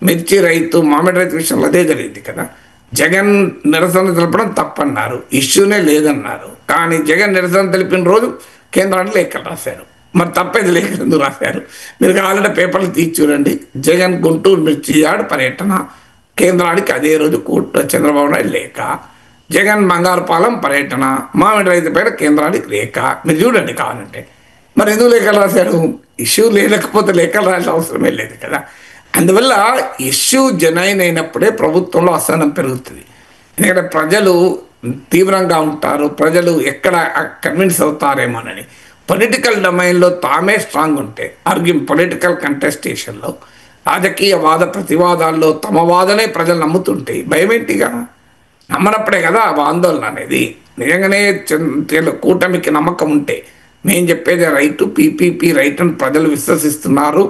మిర్చి రైతు, మామిడి రైతు విషయంలో అదే జరిగింది కదా. జగన్ నిరసన తెలపడం తప్పన్నారు, ఇష్యూనే లేదన్నారు. కానీ జగన్ నిరసన తెలిపిన రోజు కేంద్రానికి లేఖలు రాశారు. మరి తప్పేది లేఖలు ఎందుకు రాశారు? మీరు కావాలంటే పేపర్లు తీసి చూడండి. జగన్ గుంటూరు మిర్చి యార్డ్ పర్యటన, కేంద్రానికి అదే రోజు చంద్రబాబు నాయుడు లేఖ. జగన్ బంగారుపాలెం పర్యటన, మామిడి రైతు పైన కేంద్రానికి లేఖ. మీరు చూడండి కావాలంటే. మరి ఎందుకు లేఖలు రాశారు? ఇష్యూ లేకపోతే లేఖలు రాయాల్సిన అవసరమే లేదు కదా. అందువల్ల ఇష్యూ జనైన్ అయినప్పుడే ప్రభుత్వంలో అసహనం పెరుగుతుంది. ఎందుకంటే ప్రజలు తీవ్రంగా ఉంటారు, ప్రజలు ఎక్కడ కన్విన్స్ అవుతారేమోనని. పొలిటికల్ డొమైన్లో తామే స్ట్రాంగ్ ఉంటే పొలిటికల్ కంటెస్టేషన్లో, రాజకీయ వాద ప్రతివాదాల్లో తమ వాదనే ప్రజలు నమ్ముతుంటే భయం ఏంటిగా? నమ్మనప్పుడే కదా ఆందోళన అనేది. నిజంగానే కూటమికి నమ్మకం ఉంటే, మేము చెప్పేది రైట్, పీపీపీ రైట్ అని ప్రజలు విశ్వసిస్తున్నారు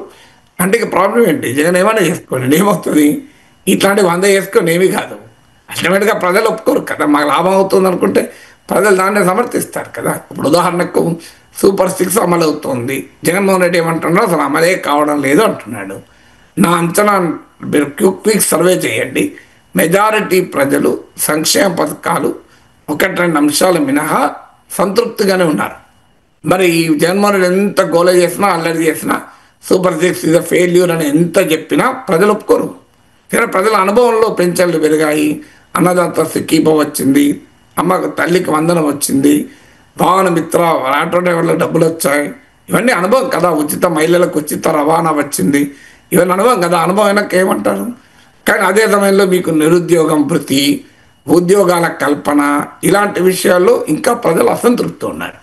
అంటే ఇక ప్రాబ్లం ఏంటి? జగన్ ఏమైనా చేసుకోండి, ఏమవుతుంది? ఇట్లాంటి 100 చేసుకొని ఏమీ కాదు. అల్టిమేట్గా ప్రజలు ఒప్పుకోరు కదా. మాకు లాభం అవుతుంది అనుకుంటే ప్రజలు దాన్ని సమర్థిస్తారు కదా. ఇప్పుడు ఉదాహరణకు సూపర్ 6 అమలు అవుతుంది, జగన్మోహన్ రెడ్డి ఏమంటున్నాడు, అసలు అమలే కావడం లేదు అంటున్నాడు. నా అంచనా, మీరు క్విక్ సర్వే చేయండి, మెజారిటీ ప్రజలు సంక్షేమ పథకాలు 1-2 అంశాలు మినహా సంతృప్తిగానే ఉన్నారు. మరి ఈ జగన్మోహన్ రెడ్డి ఎంత గోల చేసినా, అల్లరి చేసినా, సూపర్ 6 ఇస్ అ ఫెయిల్యూర్ అని ఎంత చెప్పినా ప్రజలు ఒప్పుకోరు. కానీ ప్రజల అనుభవంలో పెన్షన్లు పెరిగాయి, అన్నదాత స్కీమ్ వచ్చింది, అమ్మకు తల్లికి వందనం వచ్చింది, వాహన మిత్ర ఆటో డ్రైవర్లకు డబ్బులు వచ్చాయి. ఇవన్నీ అనుభవం కదా. ఉచిత మహిళలకు ఉచిత రవాణా వచ్చింది, ఇవన్నీ అనుభవం కదా. అనుభవం అయినాక ఏమంటారు? కానీ అదే సమయంలో మీకు నిరుద్యోగం భృతి, ఉద్యోగాల కల్పన, ఇలాంటి విషయాల్లో ఇంకా ప్రజలు అసంతృప్తి ఉన్నారు.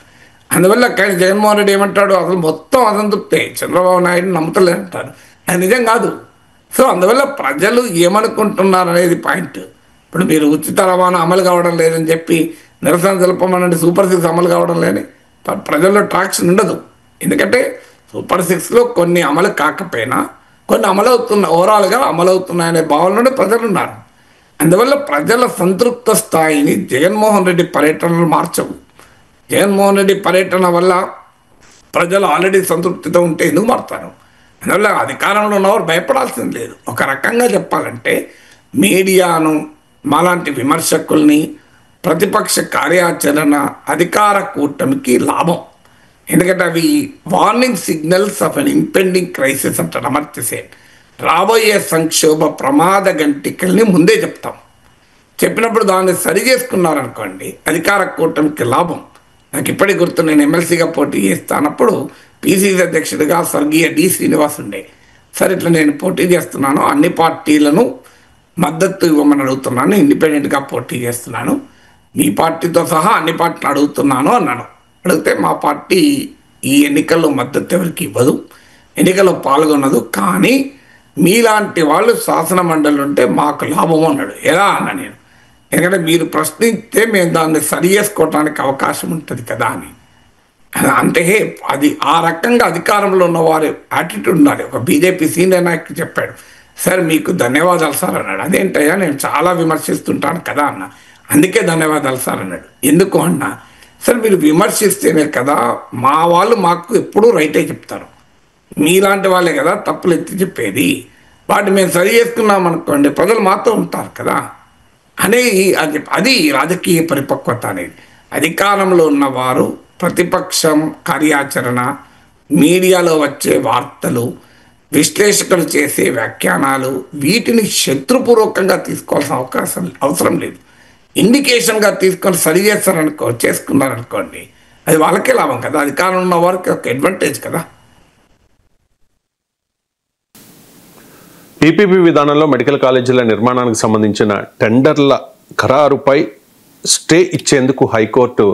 అందువల్ల కానీ జగన్మోహన్ రెడ్డి ఏమంటాడు, అసలు మొత్తం అసంతృప్తే, చంద్రబాబు నాయుడు నమ్ముతలేదు అంటారు. అది నిజం కాదు. సో అందువల్ల ప్రజలు ఏమనుకుంటున్నారు అనేది పాయింట్. ఇప్పుడు మీరు ఉచిత రవాణా అమలు కావడం లేదని చెప్పి నిరసన తెలపమనండి, సూపర్ 6 అమలు కావడం లేని ప్రజల్లో ట్రాక్షన్ ఉండదు. ఎందుకంటే సూపర్ 6లో కొన్ని అమలు కాకపోయినా కొన్ని ఓవరాల్గా అమలవుతున్నాయనే భావనలోనే ప్రజలు ఉన్నారు. అందువల్ల ప్రజల సంతృప్త స్థాయిని జగన్మోహన్ రెడ్డి పర్యటనలు మార్చవు. జగన్మోహన్ రెడ్డి పర్యటన వల్ల ప్రజలు ఆల్రెడీ సంతృప్తితో ఉంటే ఎందుకు మారుతారు? అందువల్ల అధికారంలో ఉన్నవారు భయపడాల్సింది లేదు. ఒక రకంగా చెప్పాలంటే మీడియాను, మాలాంటి విమర్శకుల్ని, ప్రతిపక్ష కార్యాచరణ అధికార కూటమికి లాభం. ఎందుకంటే అవి warning signals of an impending crisis అంటారు అమర్త్య సేన్. రాబోయే సంక్షోభ ప్రమాద గంటికల్ని ముందే చెప్తాం. చెప్పినప్పుడు దాన్ని సరి చేసుకున్నారనుకోండి, అధికార కూటమికి లాభం. నాకు ఇప్పటికి గుర్తు, నేను ఎమ్మెల్సీగా పోటీ చేస్తానప్పుడు పీసీసీ అధ్యక్షుడిగా స్వర్గీయ డి శ్రీనివాస్ ఉండే. సరే ఇట్లా నేను పోటీ చేస్తున్నాను, అన్ని పార్టీలను మద్దతు ఇవ్వమని అడుగుతున్నాను, ఇండిపెండెంట్గా పోటీ చేస్తున్నాను, మీ పార్టీతో సహా అన్ని పార్టీలు అడుగుతున్నాను అన్నాను. అడిగితే మా పార్టీ ఈ ఎన్నికల్లో మద్దతు ఎవరికి ఇవ్వదు, ఎన్నికల్లో పాల్గొనదు, కానీ మీలాంటి వాళ్ళు శాసన మండలి ఉంటే మాకు లాభం అన్నాడు. ఎలా అన్నా నేను, ఎందుకంటే మీరు ప్రశ్నిస్తే మేము దాన్ని సరి చేసుకోవడానికి అవకాశం ఉంటుంది కదా అని. అంటే అది ఆ రకంగా అధికారంలో ఉన్న వారి యాటిట్యూడ్ ఉండాలి. ఒక బీజేపీ సీనియర్ నాయకుడు చెప్పాడు, సార్ మీకు ధన్యవాదాలు సార్ అన్నాడు. అదేంటయ్యా, నేను చాలా విమర్శిస్తుంటాను కదా అన్న. అందుకే ధన్యవాదాలు సార్ అన్నాడు. ఎందుకు అన్నా, సార్ మీరు విమర్శిస్తేనే కదా మా వాళ్ళు మాకు ఎప్పుడూ రైటే చెప్తారు. మీలాంటి వాళ్ళే కదా తప్పులు ఎత్తి చెప్పేది. వాటిని మేము సరి చేసుకున్నాం అనుకోండి, ప్రజలు మాతో ఉంటారు కదా అని అది రాజకీయ పరిపక్వత అనేది. అధికారంలో ఉన్నవారు ప్రతిపక్షం కార్యాచరణ, మీడియాలో వచ్చే వార్తలు, విశ్లేషకులు చేసే వ్యాఖ్యానాలు, వీటిని శత్రుపూర్వకంగా తీసుకోవాల్సిన అవసరం లేదు. ఇండికేషన్గా తీసుకొని సరి చేసుకున్నారనుకోండి, అది వాళ్ళకే లాభం కదా, అధికారంలో ఉన్న వారికి ఒక అడ్వాంటేజ్ కదా. పీపీపీ విధానంలో మెడికల్ కాలేజీల నిర్మాణానికి సంబంధించిన టెండర్ల ఖరారుపై స్టే ఇచ్చేందుకు హైకోర్టు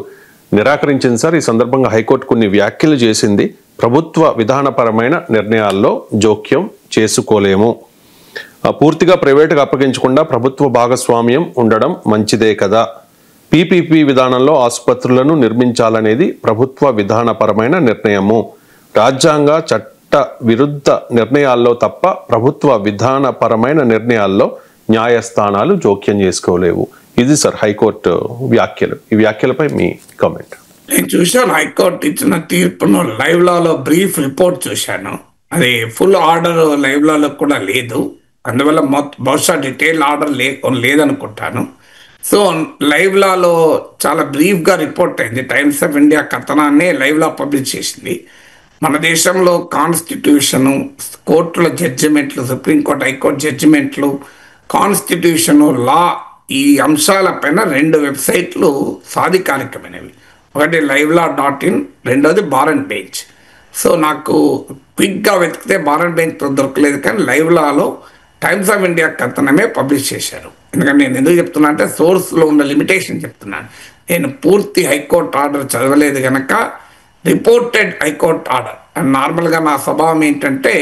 నిరాకరించింది సార్. ఈ సందర్భంగా హైకోర్టు కొన్ని వ్యాఖ్యలు చేసింది. ప్రభుత్వ విధానపరమైన నిర్ణయాల్లో జోక్యం చేసుకోలేము, పూర్తిగా ప్రైవేటుగా అప్పగించకుండా ప్రభుత్వ భాగస్వామ్యం ఉండడం మంచిదే కదా, పీపీపీ విధానంలో ఆసుపత్రులను నిర్మించాలనేది ప్రభుత్వ విధానపరమైన నిర్ణయము, రాజ్యాంగ చట్ట విరుద్ధ నిర్ణయాల్లో తప్ప ప్రభుత్వ విధానపరమైన నిర్ణయాల్లో న్యాయస్థానాలు జోక్యం చేసుకోలేవు. ఇది సార్ హైకోర్టు వ్యాఖ్యలు. ఈ వ్యాఖ్యలపై మీ కామెంట్. నేను చూశాను హైకోర్టు ఇచ్చిన తీర్పును, లైవ్ లాలో బ్రీఫ్ రిపోర్ట్ చూశాను. అది ఫుల్ ఆర్డర్ లైవ్ లాలో కూడా లేదు, అందువల్ల బహుశా డీటెయిల్ ఆర్డర్ లేదనుకుంటాను. సో లైవ్ లాలో చాలా బ్రీఫ్గా రిపోర్ట్ అయింది. టైమ్స్ ఆఫ్ ఇండియా కథనాన్ని లైవ్ లా పబ్లిష్ చేసింది. మన దేశంలో కాన్స్టిట్యూషను, కోర్టుల జడ్జిమెంట్లు, సుప్రీంకోర్టు హైకోర్టు జడ్జిమెంట్లు, కాన్స్టిట్యూషను, లా, ఈ అంశాలపైన 2 వెబ్సైట్లు సాధికారికమైనవి. ఒకటి livelaw.in, రెండోది బార్ అండ్ బెంచ్. సో నాకు క్విక్గా వెతికితే బార్ అండ్ బెంచ్తో దొరకలేదు, కానీ live Lalo times of India కథనమే publish చేశారు. ఎందుకంటే నేను ఎందుకు చెప్తున్నా అంటే సోర్స్లో ఉన్న లిమిటేషన్ చెప్తున్నాను. నేను పూర్తి హైకోర్టు ఆర్డర్ చదవలేదు కనుక రిపోర్టెడ్ హైకోర్టు ఆర్డర్. అండ్ నార్మల్గా నా స్వభావం ఏంటంటే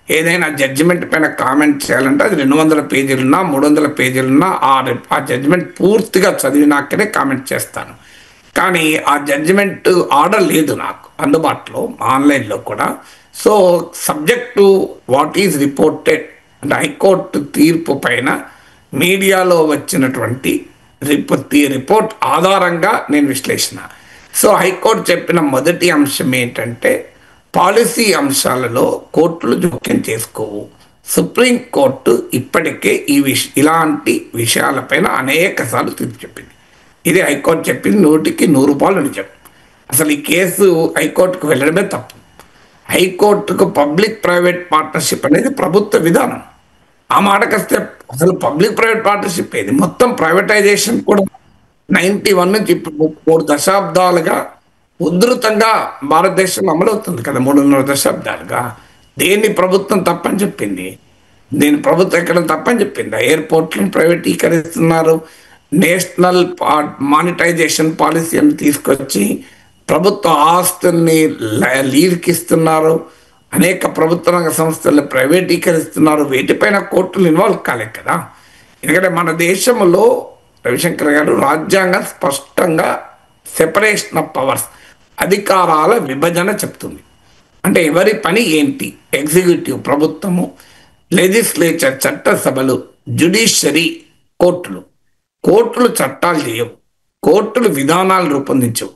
ఏదైనా జడ్జిమెంట్ పైన కామెంట్ చేయాలంటే అది 200 పేజీలున్నా 300 పేజీలున్నా ఆ జడ్జిమెంట్ పూర్తిగా చదివినాకనే కామెంట్ చేస్తాను. కానీ ఆ జడ్జిమెంట్ ఆర్డర్ లేదు నాకు అందుబాటులో ఆన్లైన్లో కూడా. So subject to what is reported అంటే హైకోర్టు తీర్పు పైన మీడియాలో వచ్చినటువంటి రిపోర్ట్ ఆధారంగా నేను విశ్లేషణ. సో హైకోర్టు చెప్పిన మొదటి అంశం ఏంటంటే పాలసీ అంశాలలో కోర్టులు జోక్యం చేసుకోవు. సుప్రీంకోర్టు ఇప్పటికే ఇలాంటి విషయాలపైన అనేక సార్లు తీర్పు చెప్పింది. ఇది హైకోర్టు చెప్పింది 100కి 100 నిజం. అసలు ఈ కేసు హైకోర్టుకు వెళ్ళడమే తప్పు. హైకోర్టుకు పబ్లిక్ ప్రైవేట్ పార్ట్నర్షిప్ అనేది ప్రభుత్వ విధానం. ఆ మాటకొస్తే అసలు పబ్లిక్ ప్రైవేట్ పార్ట్నర్షిప్ ఏది, మొత్తం ప్రైవేటైజేషన్ కూడా 91 నుంచి 3 దశాబ్దాలుగా ఉధృతంగా భారతదేశంలో అమలవుతుంది కదా, 3.5 దశాబ్దాలుగా. దేన్ని ప్రభుత్వం తప్పని చెప్పింది? దేని ప్రభుత్వం ఎక్కడ తప్పని చెప్పింది? ఎయిర్పోర్ట్లను ప్రైవేటీకరిస్తున్నారు, నేషనల్ మానిటైజేషన్ పాలసీ అని తీసుకొచ్చి ప్రభుత్వ ఆస్తుల్ని లీజ్కి ఇస్తున్నారు, అనేక ప్రభుత్వ రంగ సంస్థలను ప్రైవేటీకరిస్తున్నారు. వీటిపైన కోర్టులు ఇన్వాల్వ్ కాలేదు కదా. ఎందుకంటే మన దేశంలో రవిశంకర్ గారు రాజ్యాంగం స్పష్టంగా సెపరేషన్ ఆఫ్ పవర్స్, అధికారాల విభజన చెప్తుంది. అంటే ఎవరి పని ఏంటి? ఎగ్జిక్యూటివ్ ప్రభుత్వము, లెజిస్లేచర్ చట్టసభలు, జ్యుడిషియరీ కోర్టులు చట్టాలు చేయవు, కోర్టులు విధానాలు రూపొందించవు,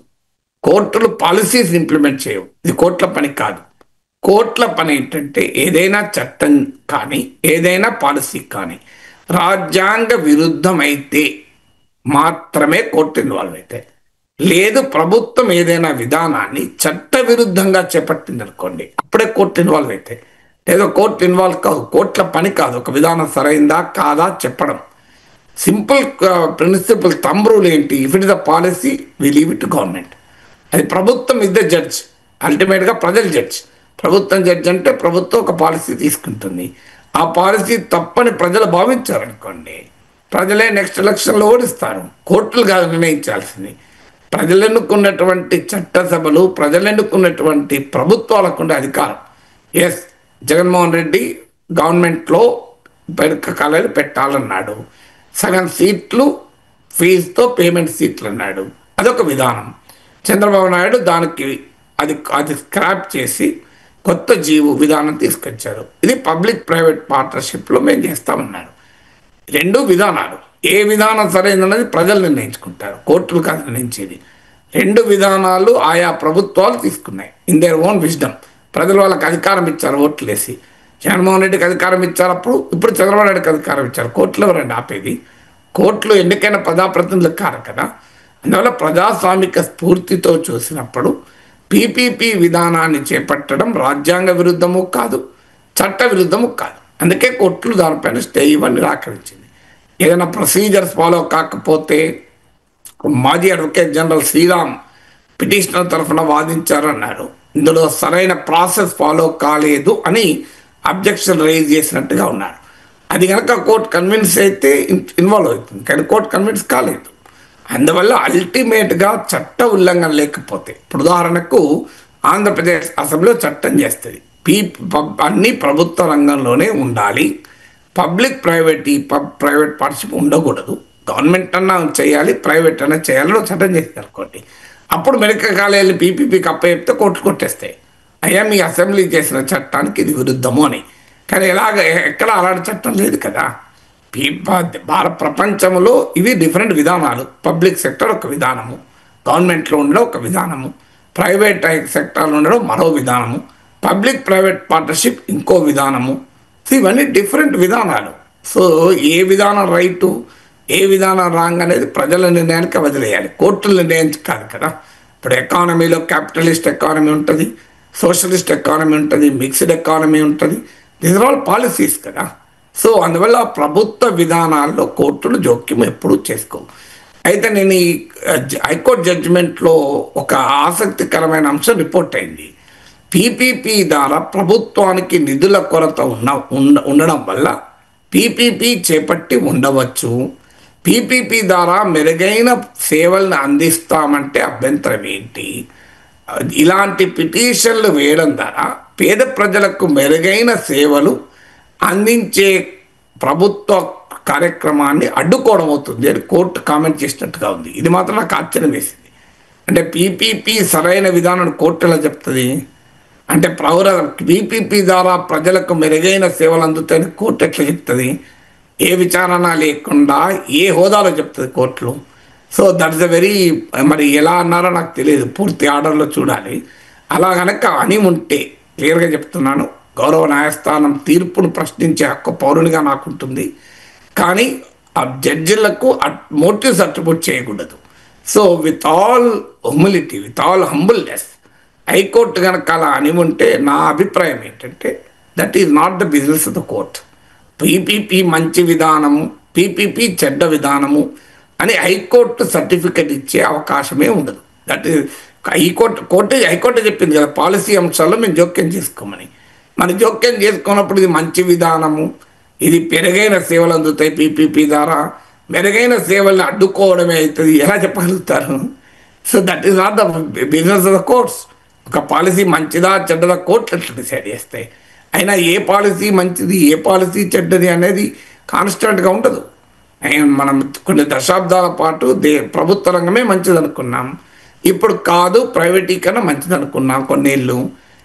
కోర్టులు పాలసీస్ ఇంప్లిమెంట్ చేయవు. ఇది కోర్టుల పని కాదు. కోర్టుల పని ఏంటంటే ఏదైనా చట్టం కానీ ఏదైనా పాలసీ కానీ రాజ్యాంగ విరుద్ధమైతే మాత్రమే కోర్టు ఇన్వాల్వ్ అయితే, లేదు ప్రభుత్వం ఏదైనా విధానాన్ని చట్ట విరుద్ధంగా చేపట్టింది అనుకోండి అప్పుడే కోర్టు ఇన్వాల్వ్ అయితే. లేదో కోర్టు ఇన్వాల్వ్ కాదు, కోర్టుల పని కాదు ఒక విధానం సరైందా కాదా చెప్పడం. సింపుల్ ప్రిన్సిపల్ థంబ్ రూల్ ఏంటి? If it is the policy we leave it to government. అది ప్రభుత్వం ఇస్ ద జడ్జ్, అల్టిమేట్గా ప్రజలు జడ్జ్. ప్రభుత్వం జడ్జ్ అంటే ప్రభుత్వం ఒక పాలసీ తీసుకుంటుంది, ఆ పాలసీ తప్పని ప్రజలు భావించారనుకోండి ప్రజలే నెక్స్ట్ ఎలక్షన్లో ఓడిస్తారు. కోర్టులు కాదు నిర్ణయించాల్సింది. ప్రజలు ఎన్నుకున్నటువంటి చట్టసభలు, ప్రజలు ఎన్నుకున్నటువంటి ప్రభుత్వాలకు ఉండే అధికారం. ఎస్, జగన్మోహన్ రెడ్డి గవర్నమెంట్లో కాలేజీలు పెట్టాలన్నాడు, సగం సీట్లు ఫీజుతో పేమెంట్ సీట్లు అన్నాడు, అదొక విధానం. చంద్రబాబు నాయుడు దానికి అది స్క్రాప్ చేసి కొత్త జీవో విధానం తీసుకొచ్చారు. ఇది పబ్లిక్ ప్రైవేట్ పార్ట్నర్షిప్లో మేము చేస్తామన్నారు. 2 విధానాలు, ఏ విధానం సరైనది ప్రజలు నిర్ణయించుకుంటారు, కోర్టులు కాదు నిర్ణయించేది. 2 విధానాలు ఆయా ప్రభుత్వాలు తీసుకున్నాయి ఇన్ దేర్ ఓన్ విజ్డమ్. ప్రజలు వాళ్ళకి అధికారం ఇచ్చారు ఓట్లు వేసి. జగన్మోహన్ రెడ్డికి అధికారం ఇచ్చారు అప్పుడు, ఇప్పుడు చంద్రబాబు నాయుడుకి అధికారం ఇచ్చారు. కోర్టులో ఎవరండి ఆపేది? కోర్టులో ఎన్నికైన ప్రజాప్రతినిధులు కారు కదా. అందువల్ల ప్రజాస్వామిక స్ఫూర్తితో చూసినప్పుడు పీపీపీ విధానాన్ని చేపట్టడం రాజ్యాంగ విరుద్ధము కాదు, చట్ట విరుద్ధము కాదు. అందుకే కోర్టులు దానిపైన స్టే ఇవ్వని నిరాకరించింది. ఏదైనా ప్రొసీజర్స్ ఫాలో కాకపోతే మాజీ అడ్వకేట్ జనరల్ శ్రీరామ్ పిటిషనర్ తరఫున వాదించారు అన్నారు. ఇందులో సరైన ప్రాసెస్ ఫాలో కాలేదు అని అబ్జెక్షన్ రైజ్ చేసినట్టుగా ఉన్నారు. అది కనుక కోర్టు కన్విన్స్ అయితే ఇన్వాల్వ్ అవుతుంది, కానీ కోర్టు కన్విన్స్ కాలేదు. అందువల్ల అల్టిమేట్గా చట్ట ఉల్లంఘన లేకపోతే, ఇప్పుడు ఉదాహరణకు ఆంధ్రప్రదేశ్ అసెంబ్లీలో చట్టం చేస్తుంది, అన్ని ప్రభుత్వ రంగంలోనే ఉండాలి, పబ్లిక్ ప్రైవేట్ పార్ట్నర్షిప్ ఉండకూడదు, గవర్నమెంట్ అన్నా చేయాలి, ప్రైవేట్ అన్నా చేయాలని చట్టం చేస్తారు అనుకోండి. అప్పుడు మెడికల్ కాలేజీలు పీపీపీకి అప్పచెప్తే కోర్టు కొట్టేస్తాయి, అయ్యా మీ అసెంబ్లీ చేసిన చట్టానికి ఇది విరుద్ధము అని. కానీ ఎక్కడ అలాంటి చట్టం లేదు కదా. భారత ప్రపంచంలో ఇవి డిఫరెంట్ విధానాలు. పబ్లిక్ సెక్టర్ ఒక విధానము, గవర్నమెంట్లో ఉండడం ఒక విధానము, ప్రైవేట్ సెక్టార్లో ఉండడం మరో విధానము, పబ్లిక్ ప్రైవేట్ పార్ట్నర్షిప్ ఇంకో విధానము. ఇవన్నీ డిఫరెంట్ విధానాలు. సో ఏ విధానం రైటు, ఏ విధానం రాంగ్ అనేది ప్రజల నిర్ణయానికి వదిలేయాలి, కోర్టుల నిర్ణయానికి కాదు కదా. ఇప్పుడు ఎకానమీలో క్యాపిటలిస్ట్ ఎకానమీ ఉంటుంది, సోషలిస్ట్ ఎకానమీ ఉంటుంది, మిక్స్డ్ ఎకానమీ ఉంటుంది. దీస్ ఆర్ ఆల్ పాలసీస్ కదా. సో అందువల్ల ప్రభుత్వ విధానాల్లో కోర్టులు జోక్యం ఎప్పుడూ చేసుకోవు. అయితే నేను ఈ హైకోర్టు జడ్జిమెంట్లో ఒక ఆసక్తికరమైన అంశం రిపోర్ట్ అయింది. పీపీపీ ద్వారా ప్రభుత్వానికి నిధుల కొరత ఉండడం వల్ల పీపీపీ చేపట్టి ఉండవచ్చు, పీపీపీ ద్వారా మెరుగైన సేవలను అందిస్తామంటే అభ్యంతరం ఏంటి? ఇలాంటి పిటిషన్లు వేయడం ద్వారా పేద ప్రజలకు మెరుగైన సేవలు అందించే ప్రభుత్వ కార్యక్రమాన్ని అడ్డుకోవడం అవుతుంది అని కోర్టు కామెంట్ చేసినట్టుగా ఉంది. ఇది మాత్రం నాకు ఆశ్చర్యం వేసింది. అంటే పీపీపీ సరైన విధానం కోర్టు ఎలా చెప్తుంది? అంటే పీపీపీ ద్వారా ప్రజలకు మెరుగైన సేవలు అందుతాయని కోర్టు ఎట్లా చెప్తుంది? ఏ విచారణ లేకుండా ఏ హోదాలో చెప్తుంది కోర్టులు? So that is a very, మరి ఎలా అన్నారో నాకు తెలియదు, పూర్తి ఆర్డర్లో చూడాలి. అలా కనుక అని ఉంటే క్లియర్గా చెప్తున్నాను, గౌరవ న్యాయస్థానం తీర్పును ప్రశ్నించే హక్కు పౌరునిగా నాకుంటుంది, కానీ ఆ జడ్జిలకు మోటివ్స్ అట్రిబ్యూట్ చేయకూడదు. So with all humility, with all humbleness, high court కనుక అలా అని ఉంటే నా అభిప్రాయం ఏంటంటే that is not the business of the court. PPP మంచి విధానము, పీపీపీ చెడ్డ విధానము అని హైకోర్టు సర్టిఫికెట్ ఇచ్చే అవకాశమే ఉండదు. దట్ ఈజ్ హైకోర్టు చెప్పింది కదా, పాలసీ అంశాల్లో మేము జోక్యం చేసుకోమని. మన జోక్యం చేసుకున్నప్పుడు ఇది మంచి విధానము, ఇది మెరుగైన సేవలు అందుతాయి, పీపీపీ ద్వారా మెరుగైన సేవల్ని అడ్డుకోవడమే అవుతుంది, ఎలా చెప్పగలుగుతారు? So that is not the business of the courts. ఒక పాలసీ మంచిదా చెడ్డదా కోర్టులు ఎట్లా డిసైడ్ చేస్తాయి? అయినా ఏ పాలసీ మంచిది, ఏ పాలసీ చెడ్డది అనేది కాన్స్టెంట్గా ఉండదు. మనం కొన్ని దశాబ్దాల పాటు ప్రభుత్వ రంగమే మంచిది అనుకున్నాం, ఇప్పుడు కాదు ప్రైవేటీకరణ మంచిది అనుకున్నాం కొన్నేళ్ళు,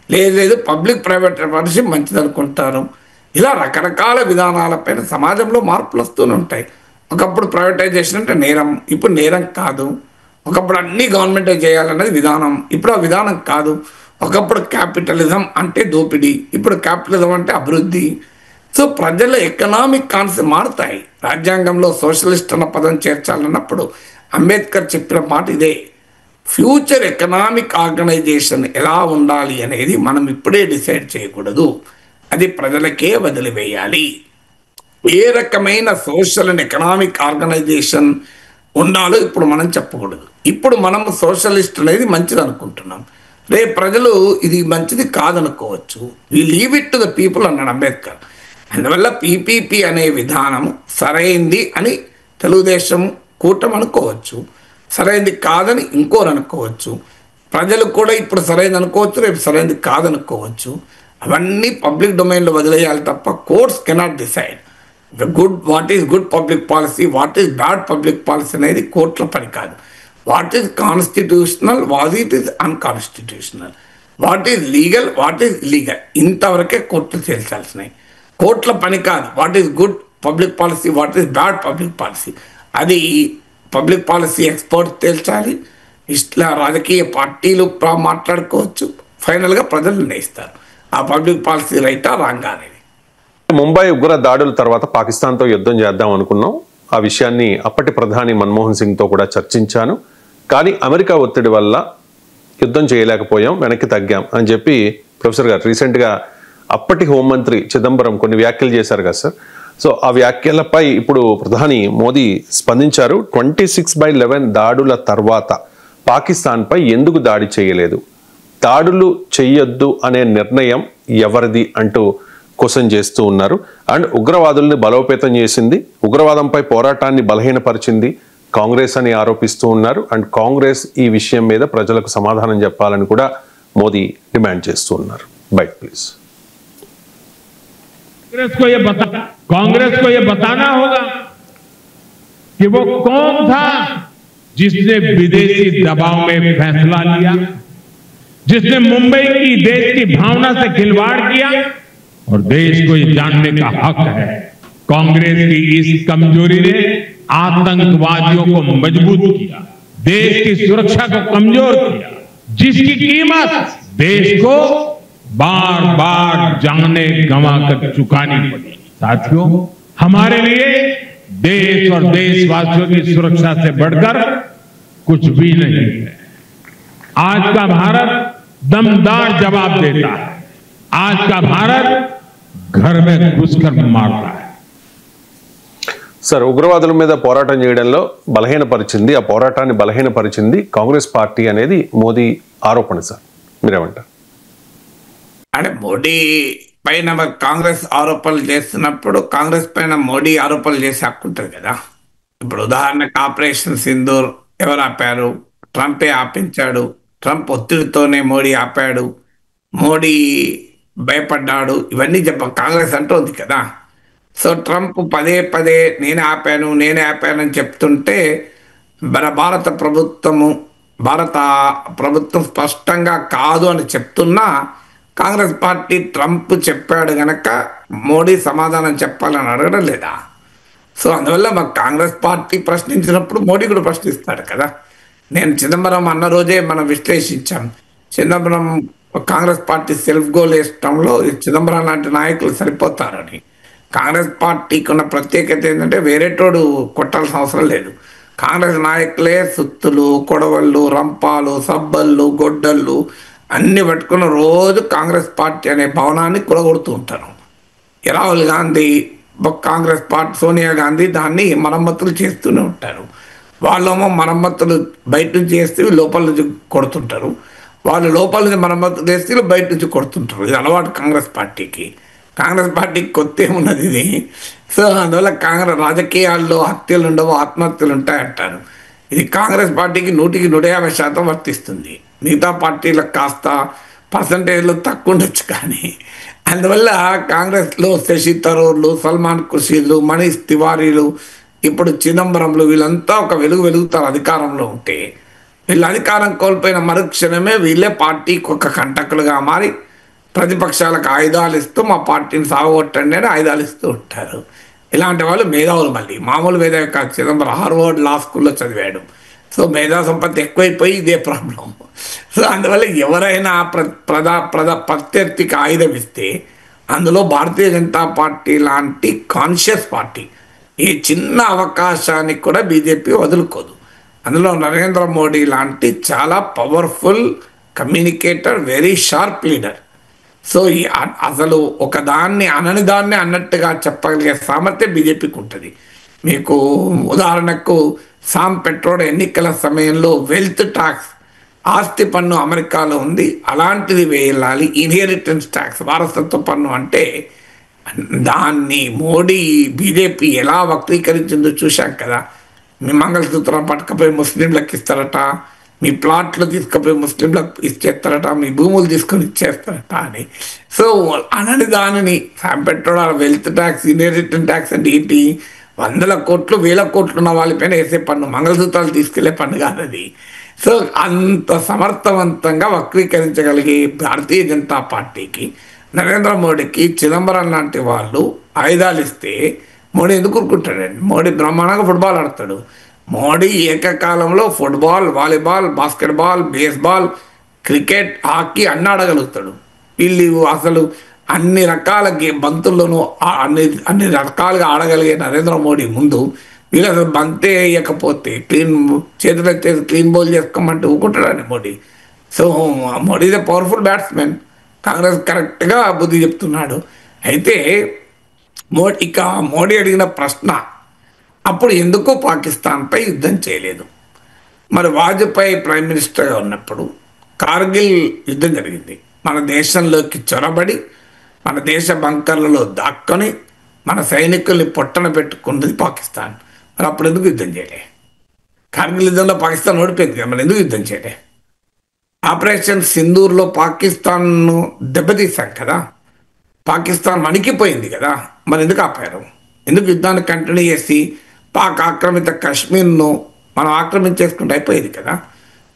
లేదు పబ్లిక్ ప్రైవేట్ పార్ట్నర్షిప్ మంచిది అనుకుంటారు. ఇలా రకరకాల విధానాలపైన సమాజంలో మార్పులు వస్తూనే ఉంటాయి. ఒకప్పుడు ప్రైవేటైజేషన్ అంటే నేరం, ఇప్పుడు నేరం కాదు. ఒకప్పుడు అన్నీ గవర్నమెంటే చేయాలన్నది విధానం, ఇప్పుడు ఆ విధానం కాదు. ఒకప్పుడు క్యాపిటలిజం అంటే దోపిడీ, ఇప్పుడు క్యాపిటలిజం అంటే అభివృద్ధి. సో ప్రజల ఎకనామిక్ కాన్సెప్ట్ మారుతాయి. రాజ్యాంగంలో సోషలిస్ట్ అన్న పదం చేర్చాలన్నప్పుడు అంబేద్కర్ చెప్పిన మాట ఇదే, ఫ్యూచర్ ఎకనామిక్ ఆర్గనైజేషన్ ఎలా ఉండాలి అనేది మనం ఇప్పుడే డిసైడ్ చేయకూడదు, అది ప్రజలకే వదిలివేయాలి. ఏ రకమైన సోషల్ అండ్ ఎకనామిక్ ఆర్గనైజేషన్ ఉండాలో ఇప్పుడు మనం చెప్పకూడదు. ఇప్పుడు మనం సోషలిస్ట్ అనేది మంచిది అనుకుంటున్నాం, రేపు ప్రజలు ఇది మంచిది కాదనుకోవచ్చు. We leave it to the people అన్నాడు అంబేద్కర్. అందువల్ల పీపీపీ అనే విధానం సరైంది అని తెలుగుదేశం కూటమి అనుకోవచ్చు, సరైనది కాదని ఇంకోరు అనుకోవచ్చు, ప్రజలు కూడా ఇప్పుడు సరైనది అనుకోవచ్చు, రేపు సరైనది కాదనుకోవచ్చు. అవన్నీ పబ్లిక్ డొమైన్లో వదిలేయాలి తప్ప courts cannot decide what is good public policy, what is bad public policy అనేది కోర్టుల పని కాదు. What is constitutional, what it is unconstitutional, what is legal, what is illegal, ఇంతవరకే కోర్టులు తేల్చాల్సినవి. కోర్టుల పని కాదు what is good public policy, what is bad public policy, అది పబ్లిక్ పాలసీ ఎక్స్పర్ట్ తేల్చాలి. ఇట్లా రాజకీయ పార్టీలు మాట్లాడుకోవచ్చు, ఫైనల్గా ప్రజలు నిర్ణయిస్తారు ఆ పబ్లిక్ పాలసీ రైటా రాంగా అనేది. ముంబై ఉగ్ర దాడుల తర్వాత పాకిస్తాన్తో యుద్ధం చేద్దాం అనుకున్నాం. ఆ విషయాన్ని అప్పటి ప్రధాని మన్మోహన్ సింగ్తో కూడా చర్చించాను. కానీ అమెరికా ఒత్తిడి వల్ల యుద్ధం చేయలేకపోయాం, వెనక్కి తగ్గాం అని చెప్పి ప్రొఫెసర్ గారు రీసెంట్గా అప్పటి హోంమంత్రి చిదంబరం కొన్ని వ్యాఖ్యలు చేశారు కదా సార్. సో ఆ వ్యాఖ్యలపై ఇప్పుడు ప్రధాని మోదీ స్పందించారు. 26/11 దాడుల తర్వాత పాకిస్తాన్పై ఎందుకు దాడి చేయలేదు, దాడులు చెయ్యొద్దు అనే నిర్ణయం ఎవరిది అంటూ క్వశ్చన్ చేస్తూ ఉన్నారు. అండ్ ఉగ్రవాదుల్ని బలోపేతం చేసింది, ఉగ్రవాదంపై పోరాటాన్ని బలహీనపరిచింది కాంగ్రెస్ అని ఆరోపిస్తూ ఉన్నారు. అండ్ కాంగ్రెస్ ఈ విషయం మీద ప్రజలకు సమాధానం చెప్పాలని కూడా మోదీ డిమాండ్ చేస్తూ ఉన్నారు. Byte please. कांग्रेस को ये बताना होगा कि वो कौन था जिसने विदेशी दबाव में फैसला लिया, जिसने मुंबई की देश की भावना से खिलवाड़ किया। और देश को ये जानने का हक है कांग्रेस की इस कमजोरी ने आतंकवादियों को मजबूत किया, देश की सुरक्षा को कमजोर किया, जिसकी कीमत देश को बार बार जाने गंवा कर चुकानी पड़ी। साथियों, हमारे लिए देश और देशवासियों की सुरक्षा से बढ़कर कुछ भी नहीं है। आज का भारत दमदार जवाब देता है। आज का भारत घर में घुसकर मारता है। సార్, ఉగ్రవాదుల మీద పోరాటం చేయడంలో బలహీనపరిచింది, ఆ పోరాటాన్ని బలహీనపరిచింది కాంగ్రెస్ పార్టీ అనేది మోదీ ఆరోపణ. సార్ మీరేమంటారు? అంటే మోడీ పైన మరి కాంగ్రెస్ ఆరోపణలు చేస్తున్నప్పుడు కాంగ్రెస్ పైన మోడీ ఆరోపణలు చేసి హక్కుంటుంది కదా. ఇప్పుడు ఉదాహరణకు ఆపరేషన్ సింధూర్ ఎవరు ఆపారు? ట్రంపే ఆపించాడు. ట్రంప్ ఒత్తిడితోనే మోడీ ఆపాడు, మోడీ భయపడ్డాడు, ఇవన్నీ కాంగ్రెస్ అంటోంది కదా. సో ట్రంప్ పదే పదే నేనే ఆపాను అని చెప్తుంటే భారత ప్రభుత్వం స్పష్టంగా కాదు అని చెప్తున్నా కాంగ్రెస్ పార్టీ ట్రంప్ చెప్పాడు గనక మోడీ సమాధానం చెప్పాలని అడగడం లేదా? సో అందువల్ల మాకు కాంగ్రెస్ పార్టీ ప్రశ్నించినప్పుడు మోడీ కూడా ప్రశ్నిస్తాడు కదా. నేను చిదంబరం అన్న రోజే మనం విశ్లేషించాం, Chidambaram Congress party self goal వేయడంలో చిదంబరం లాంటి నాయకులు సరిపోతారని. కాంగ్రెస్ పార్టీకి ఉన్న ప్రత్యేకత ఏంటంటే వేరేటోడు కొట్టాల్సిన అవసరం లేదు. కాంగ్రెస్ నాయకులే సుత్తులు, కొడవళ్ళు, రంపాలు, సబ్బళ్ళు, గొడ్డళ్ళు అన్ని పట్టుకున్న రోజు కాంగ్రెస్ పార్టీ అనే భవనాన్ని కూలగొడుతూ ఉంటారు. రాహుల్ గాంధీ, కాంగ్రెస్ పార్టీ, సోనియా గాంధీ దాన్ని మరమ్మతులు చేస్తూనే ఉంటారు. వాళ్ళేమో మరమ్మతులు బయట నుంచి చేస్తే లోపల నుంచి కొడుతుంటారు, వాళ్ళు లోపల నుంచి మరమ్మతులు చేస్తే బయట నుంచి కొడుతుంటారు. ఇది అలవాటు కాంగ్రెస్ పార్టీకి. కాంగ్రెస్ పార్టీకి కొత్త ఏమున్నది ఇది. సో అందువల్ల కాంగ్రెస్ రాజకీయాల్లో హత్యలు ఉండవు, ఆత్మహత్యలు ఉంటాయంటారు. ఇది కాంగ్రెస్ పార్టీకి 150% వర్తిస్తుంది. మిగతా పార్టీలకు కాస్త పర్సంటేజ్లో తక్కువ ఉండొచ్చు. కానీ అందువల్ల కాంగ్రెస్లో శశి థరూర్లు, సల్మాన్ ఖుర్షీలు, మనీష్ తివారీలు, ఇప్పుడు చిదంబరంలు వీళ్ళంతా ఒక వెలుగుతారు అధికారంలో ఉంటే. వీళ్ళు అధికారం కోల్పోయిన మరుక్షణమే వీళ్ళే పార్టీకి ఒక కంటకులుగా మారి ప్రతిపక్షాలకు ఆయుధాలు ఇస్తూ మా పార్టీని సాగొట్టండి అని ఆయుధాలు ఇస్తూ ఉంటారు. ఇలాంటి వాళ్ళు మేధావులు, మళ్ళీ మామూలు మేధావి కాదు. చిదంబరం హార్వర్డ్ లా స్కూల్లో చదివాడు. సో మేధా సంపత్తి ఎక్కువైపోయి ఇదే ప్రాబ్లం. సో అందువల్ల ఎవరైనా ప్రత్యర్థికి ఆయుధం ఇస్తే అందులో భారతీయ జనతా పార్టీ లాంటి కాన్షియస్ పార్టీ ఈ చిన్న అవకాశానికి కూడా బీజేపీ వదులుకోదు. అందులో నరేంద్ర మోడీ లాంటి చాలా powerful communicator, very sharp leader. So ఈ అసలు ఒకదాన్ని అనని దాన్ని అన్నట్టుగా చెప్పగలిగే సామర్థ్యం బీజేపీకి ఉంటుంది. మీకు ఉదాహరణకు సామ్ పెట్రోడ్ ఎన్నికల సమయంలో వెల్త్ ట్యాక్స్, ఆస్తి పన్ను అమెరికాలో ఉంది, అలాంటిది వేయాలి. ఇన్హెరిటెన్స్ ట్యాక్స్, వారసత్వ పన్ను అంటే దాన్ని మోడీ బీజేపీ ఎలా వక్రీకరించిందో చూశాం కదా. మీ మంగళసూత్రం పట్టుకపోయి ముస్లింలకు ఇస్తారట, మీ ప్లాట్లు తీసుకుపోయి ముస్లింలకు ఇచ్చేస్తారట, మీ భూములు తీసుకొని ఇచ్చేస్తారట అని. సో అనని దానిని petrol, wealth tax, inheritance tax అంటే ఏంటి? 100 కోట్లు 1000 కోట్లు ఉన్న వాళ్ళపైన వేసే పన్ను, మంగళసూత్రాలు తీసుకెళ్లే పన్ను కాదు అది. సో అంత సమర్థవంతంగా వక్రీకరించగలిగే భారతీయ జనతా పార్టీకి, నరేంద్ర మోడీకి చిదంబరం లాంటి వాళ్ళు ఆయుధాలు ఇస్తే మోడీ ఎందుకు ఊరుకుంటాడండి? మోడీ బ్రహ్మాండంగా ఫుట్బాల్ ఆడతాడు. మోడీ ఏకకాలంలో football, volleyball, basketball, baseball cricket, hockey అన్నీ ఆడగలుగుతాడు. వీళ్ళు అసలు అన్ని రకాల బంతుల్లోనూ అన్ని రకాలుగా ఆడగలిగే నరేంద్ర మోడీ ముందు వీళ్ళు అసలు బంతే వేయకపోతే చేతులు ఎత్తేసి క్లీన్ బౌల్ చేసుకోమంటే ఊకుంటాడని Modi. So Modi is a powerful batsmen. Congress కరెక్ట్గా బుద్ధి చెప్తున్నాడు. అయితే మోడీ అడిగిన ప్రశ్న, అప్పుడు ఎందుకు పాకిస్తాన్పై యుద్ధం చేయలేదు? మరి వాజ్పేయి ప్రైమ్ మినిస్టర్గా ఉన్నప్పుడు కార్గిల్ యుద్ధం జరిగింది. మన దేశంలోకి చొరబడి మన దేశ బంకర్లలో దాక్కొని మన సైనికుల్ని పొట్టన పెట్టుకున్నది పాకిస్తాన్. మరి అప్పుడు ఎందుకు యుద్ధం చేయలే? కార్గిల్ యుద్ధంలో పాకిస్తాన్ ఓడిపోయింది కదా, మరి ఎందుకు యుద్ధం చేయలే? ఆపరేషన్ సింధూర్లో పాకిస్తాన్ను దెబ్బతీశాం కదా, పాకిస్తాన్ వణికిపోయింది కదా, మరి ఎందుకు ఆపారు? ఎందుకు యుద్ధాన్ని కంటిన్యూ చేసి పాక్ ఆక్రమిత కాశ్మీర్ను మనం ఆక్రమించేసుకుంటే అయిపోయేది కదా.